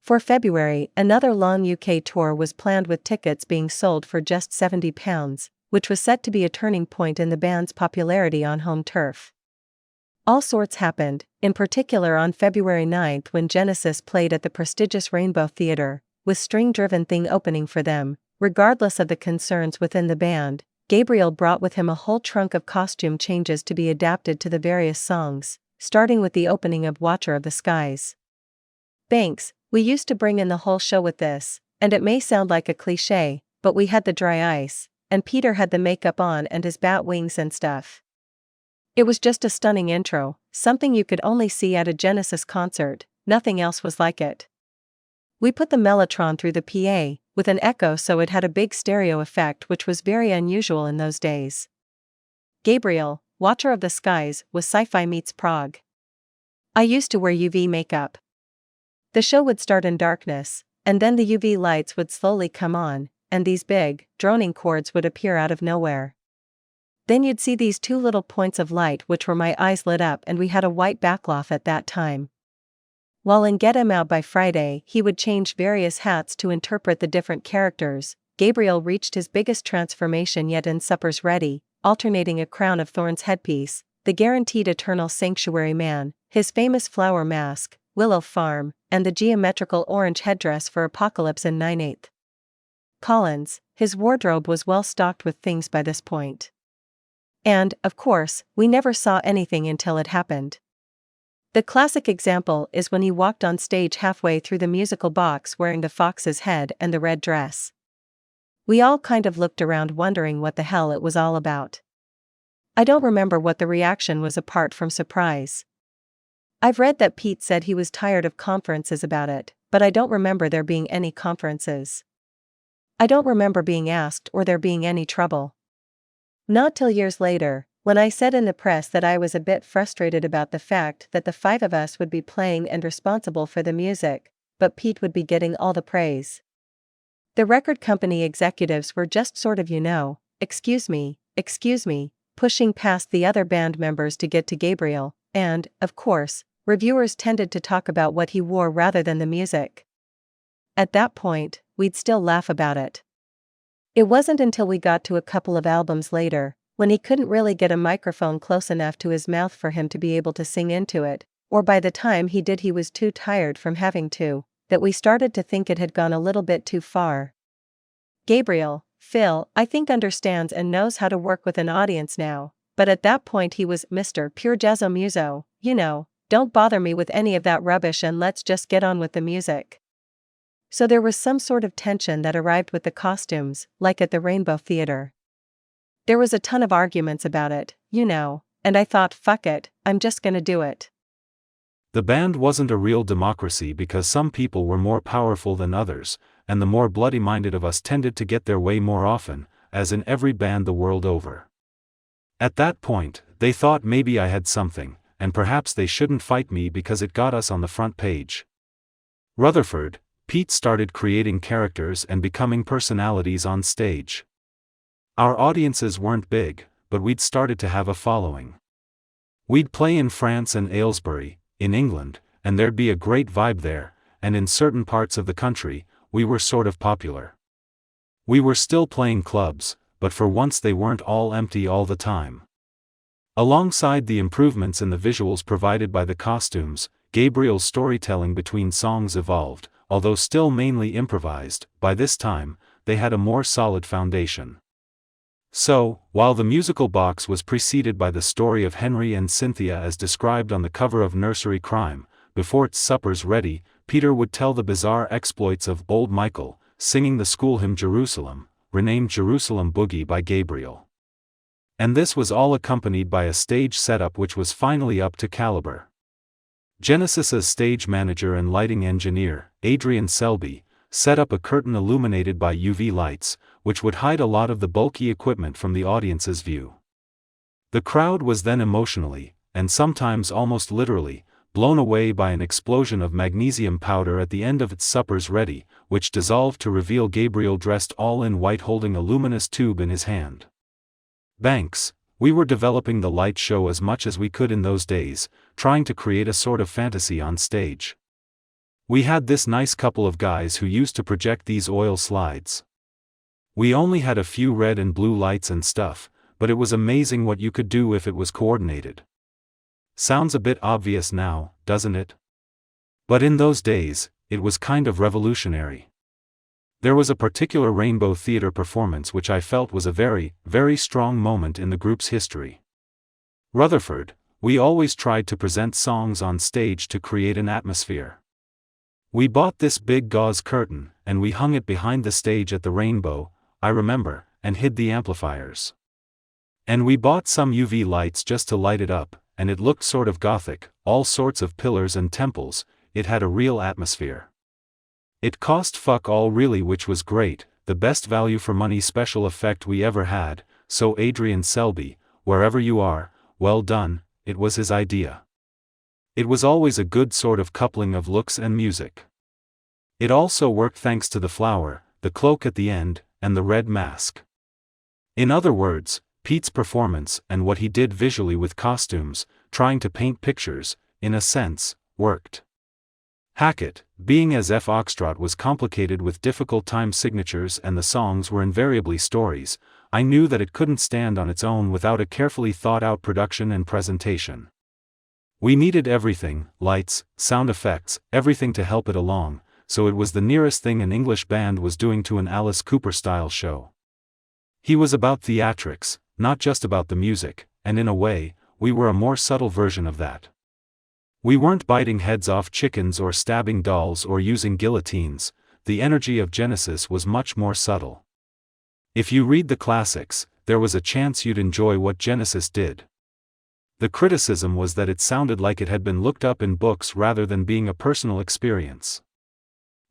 For February, another long UK tour was planned with tickets being sold for just £70, which was set to be a turning point in the band's popularity on home turf. All sorts happened, in particular on February 9th when Genesis played at the prestigious Rainbow Theatre, with string-driven thing opening for them. Regardless of the concerns within the band, Gabriel brought with him a whole trunk of costume changes to be adapted to the various songs, starting with the opening of Watcher of the Skies. Banks, we used to bring in the whole show with this, and it may sound like a cliché, but we had the dry ice, and Peter had the makeup on and his bat wings and stuff. It was just a stunning intro, something you could only see at a Genesis concert, nothing else was like it. We put the Mellotron through the PA, with an echo so it had a big stereo effect which was very unusual in those days. Gabriel, Watcher of the Skies, was sci-fi meets prog. I used to wear UV makeup. The show would start in darkness, and then the UV lights would slowly come on, and these big, droning chords would appear out of nowhere. Then you'd see these two little points of light which were my eyes lit up, and we had a white backcloth at that time. While in Get 'Em Out by Friday he would change various hats to interpret the different characters, Gabriel reached his biggest transformation yet in Supper's Ready, alternating a crown of thorns headpiece, the guaranteed eternal sanctuary man, his famous flower mask, Willow Farm, and the geometrical orange headdress for Apocalypse in 9/8. Collins, his wardrobe was well stocked with things by this point. And, of course, we never saw anything until it happened. The classic example is when he walked on stage halfway through the musical box wearing the fox's head and the red dress. We all kind of looked around wondering what the hell it was all about. I don't remember what the reaction was apart from surprise. I've read that Pete said he was tired of conferences about it, but I don't remember there being any conferences. I don't remember being asked or there being any trouble. Not till years later, when I said in the press that I was a bit frustrated about the fact that the five of us would be playing and responsible for the music, but Pete would be getting all the praise. The record company executives were just sort of excuse me, pushing past the other band members to get to Gabriel, and, of course, reviewers tended to talk about what he wore rather than the music. At that point, we'd still laugh about it. It wasn't until we got to a couple of albums later, when he couldn't really get a microphone close enough to his mouth for him to be able to sing into it, or by the time he did he was too tired from having to, that we started to think it had gone a little bit too far. Gabriel, Phil, I think understands and knows how to work with an audience now, but at that point he was Mr. Pure Jazzo Muso, don't bother me with any of that rubbish and let's just get on with the music. So there was some sort of tension that arrived with the costumes, like at the Rainbow Theatre. There was a ton of arguments about it, and I thought, fuck it, I'm just gonna do it. The band wasn't a real democracy because some people were more powerful than others, and the more bloody-minded of us tended to get their way more often, as in every band the world over. At that point, they thought maybe I had something, and perhaps they shouldn't fight me because it got us on the front page. Rutherford, Pete started creating characters and becoming personalities on stage. Our audiences weren't big, but we'd started to have a following. We'd play in France and Aylesbury, in England, and there'd be a great vibe there, and in certain parts of the country, we were sort of popular. We were still playing clubs, but for once they weren't all empty all the time. Alongside the improvements in the visuals provided by the costumes, Gabriel's storytelling between songs evolved, although still mainly improvised. By this time, they had a more solid foundation. So, while the musical box was preceded by the story of Henry and Cynthia as described on the cover of Nursery Crime, before its Supper's Ready, Peter would tell the bizarre exploits of Old Michael, singing the school hymn Jerusalem, renamed Jerusalem Boogie by Gabriel. And this was all accompanied by a stage setup which was finally up to caliber. Genesis's stage manager and lighting engineer, Adrian Selby, set up a curtain illuminated by UV lights, which would hide a lot of the bulky equipment from the audience's view. The crowd was then emotionally, and sometimes almost literally, blown away by an explosion of magnesium powder at the end of its Supper's Ready, which dissolved to reveal Gabriel dressed all in white holding a luminous tube in his hand. Banks, we were developing the light show as much as we could in those days, trying to create a sort of fantasy on stage. We had this nice couple of guys who used to project these oil slides. We only had a few red and blue lights and stuff, but it was amazing what you could do if it was coordinated. Sounds a bit obvious now, doesn't it? But in those days, it was kind of revolutionary. There was a particular Rainbow Theatre performance which I felt was a very, very strong moment in the group's history. Rutherford, we always tried to present songs on stage to create an atmosphere. We bought this big gauze curtain, and we hung it behind the stage at the Rainbow, I remember, and hid the amplifiers. And we bought some UV lights just to light it up, and it looked sort of gothic, all sorts of pillars and temples, it had a real atmosphere. It cost fuck all really, which was great, the best value for money special effect we ever had, so Adrian Selby, wherever you are, well done, it was his idea. It was always a good sort of coupling of looks and music. It also worked thanks to the flower, the cloak at the end, and the red mask. In other words, Pete's performance and what he did visually with costumes, trying to paint pictures, in a sense, worked. Hackett, being as FOXTROT was complicated with difficult time signatures and the songs were invariably stories, I knew that it couldn't stand on its own without a carefully thought-out production and presentation. We needed everything, lights, sound effects, everything to help it along, so it was the nearest thing an English band was doing to an Alice Cooper-style show. He was about theatrics, not just about the music, and in a way, we were a more subtle version of that. We weren't biting heads off chickens or stabbing dolls or using guillotines, the energy of Genesis was much more subtle. If you read the classics, there was a chance you'd enjoy what Genesis did. The criticism was that it sounded like it had been looked up in books rather than being a personal experience.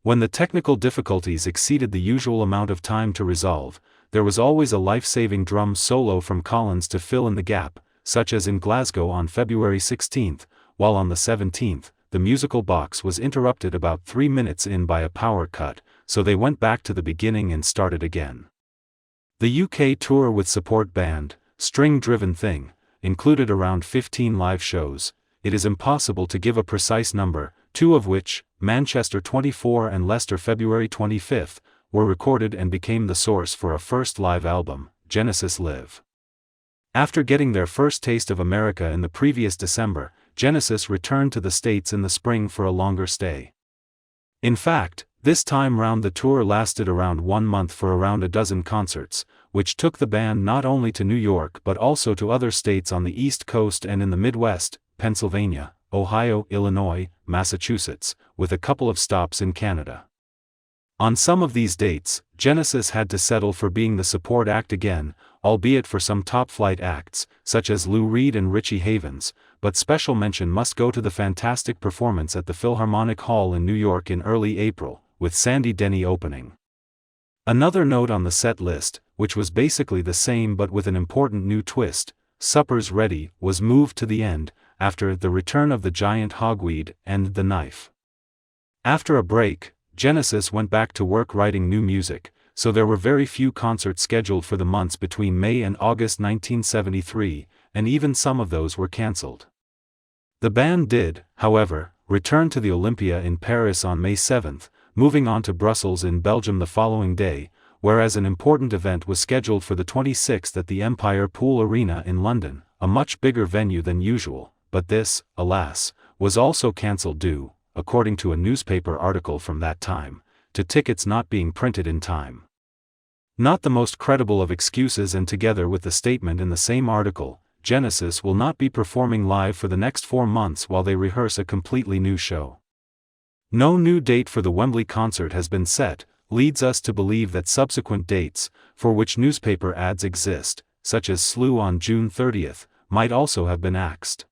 When the technical difficulties exceeded the usual amount of time to resolve, there was always a life-saving drum solo from Collins to fill in the gap, such as in Glasgow on February 16, while on the 17th, the musical box was interrupted about 3 minutes in by a power cut, so they went back to the beginning and started again. The UK tour with support band, string-driven thing, included around 15 live shows. It is impossible to give a precise number, 2 of which, Manchester 24 and Leicester February 25, were recorded and became the source for a first live album, Genesis Live. After getting their first taste of America in the previous December, Genesis returned to the States in the spring for a longer stay. In fact, this time round the tour lasted around 1 month for around a dozen concerts, which took the band not only to New York but also to other states on the East Coast and in the Midwest, Pennsylvania, Ohio, Illinois, Massachusetts, with a couple of stops in Canada. On some of these dates, Genesis had to settle for being the support act again, albeit for some top-flight acts, such as Lou Reed and Richie Havens, but special mention must go to the fantastic performance at the Philharmonic Hall in New York in early April, with Sandy Denny opening. Another note on the set list, which was basically the same but with an important new twist, Supper's Ready, was moved to the end, after The Return of the Giant Hogweed and The Knife. After a break, Genesis went back to work writing new music, so there were very few concerts scheduled for the months between May and August 1973, and even some of those were cancelled. The band did, however, return to the Olympia in Paris on May 7, moving on to Brussels in Belgium the following day, whereas an important event was scheduled for the 26th at the Empire Pool Arena in London, a much bigger venue than usual, but this, alas, was also cancelled due, according to a newspaper article from that time, to tickets not being printed in time. Not the most credible of excuses, and together with the statement in the same article, Genesis will not be performing live for the next 4 months while they rehearse a completely new show. No new date for the Wembley concert has been set, leads us to believe that subsequent dates, for which newspaper ads exist, such as Slew on June 30, might also have been axed.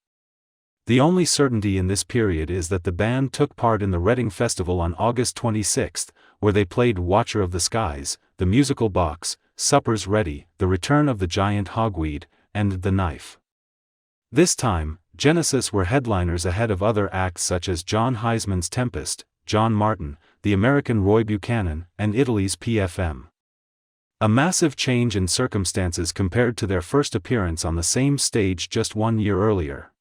The only certainty in this period is that the band took part in the Reading Festival on August 26, where they played Watcher of the Skies, The Musical Box, Supper's Ready, The Return of the Giant Hogweed, and The Knife. This time, Genesis were headliners ahead of other acts such as John Heisman's Tempest, John Martin, the American Roy Buchanan, and Italy's PFM. A massive change in circumstances compared to their first appearance on the same stage just 1 year earlier.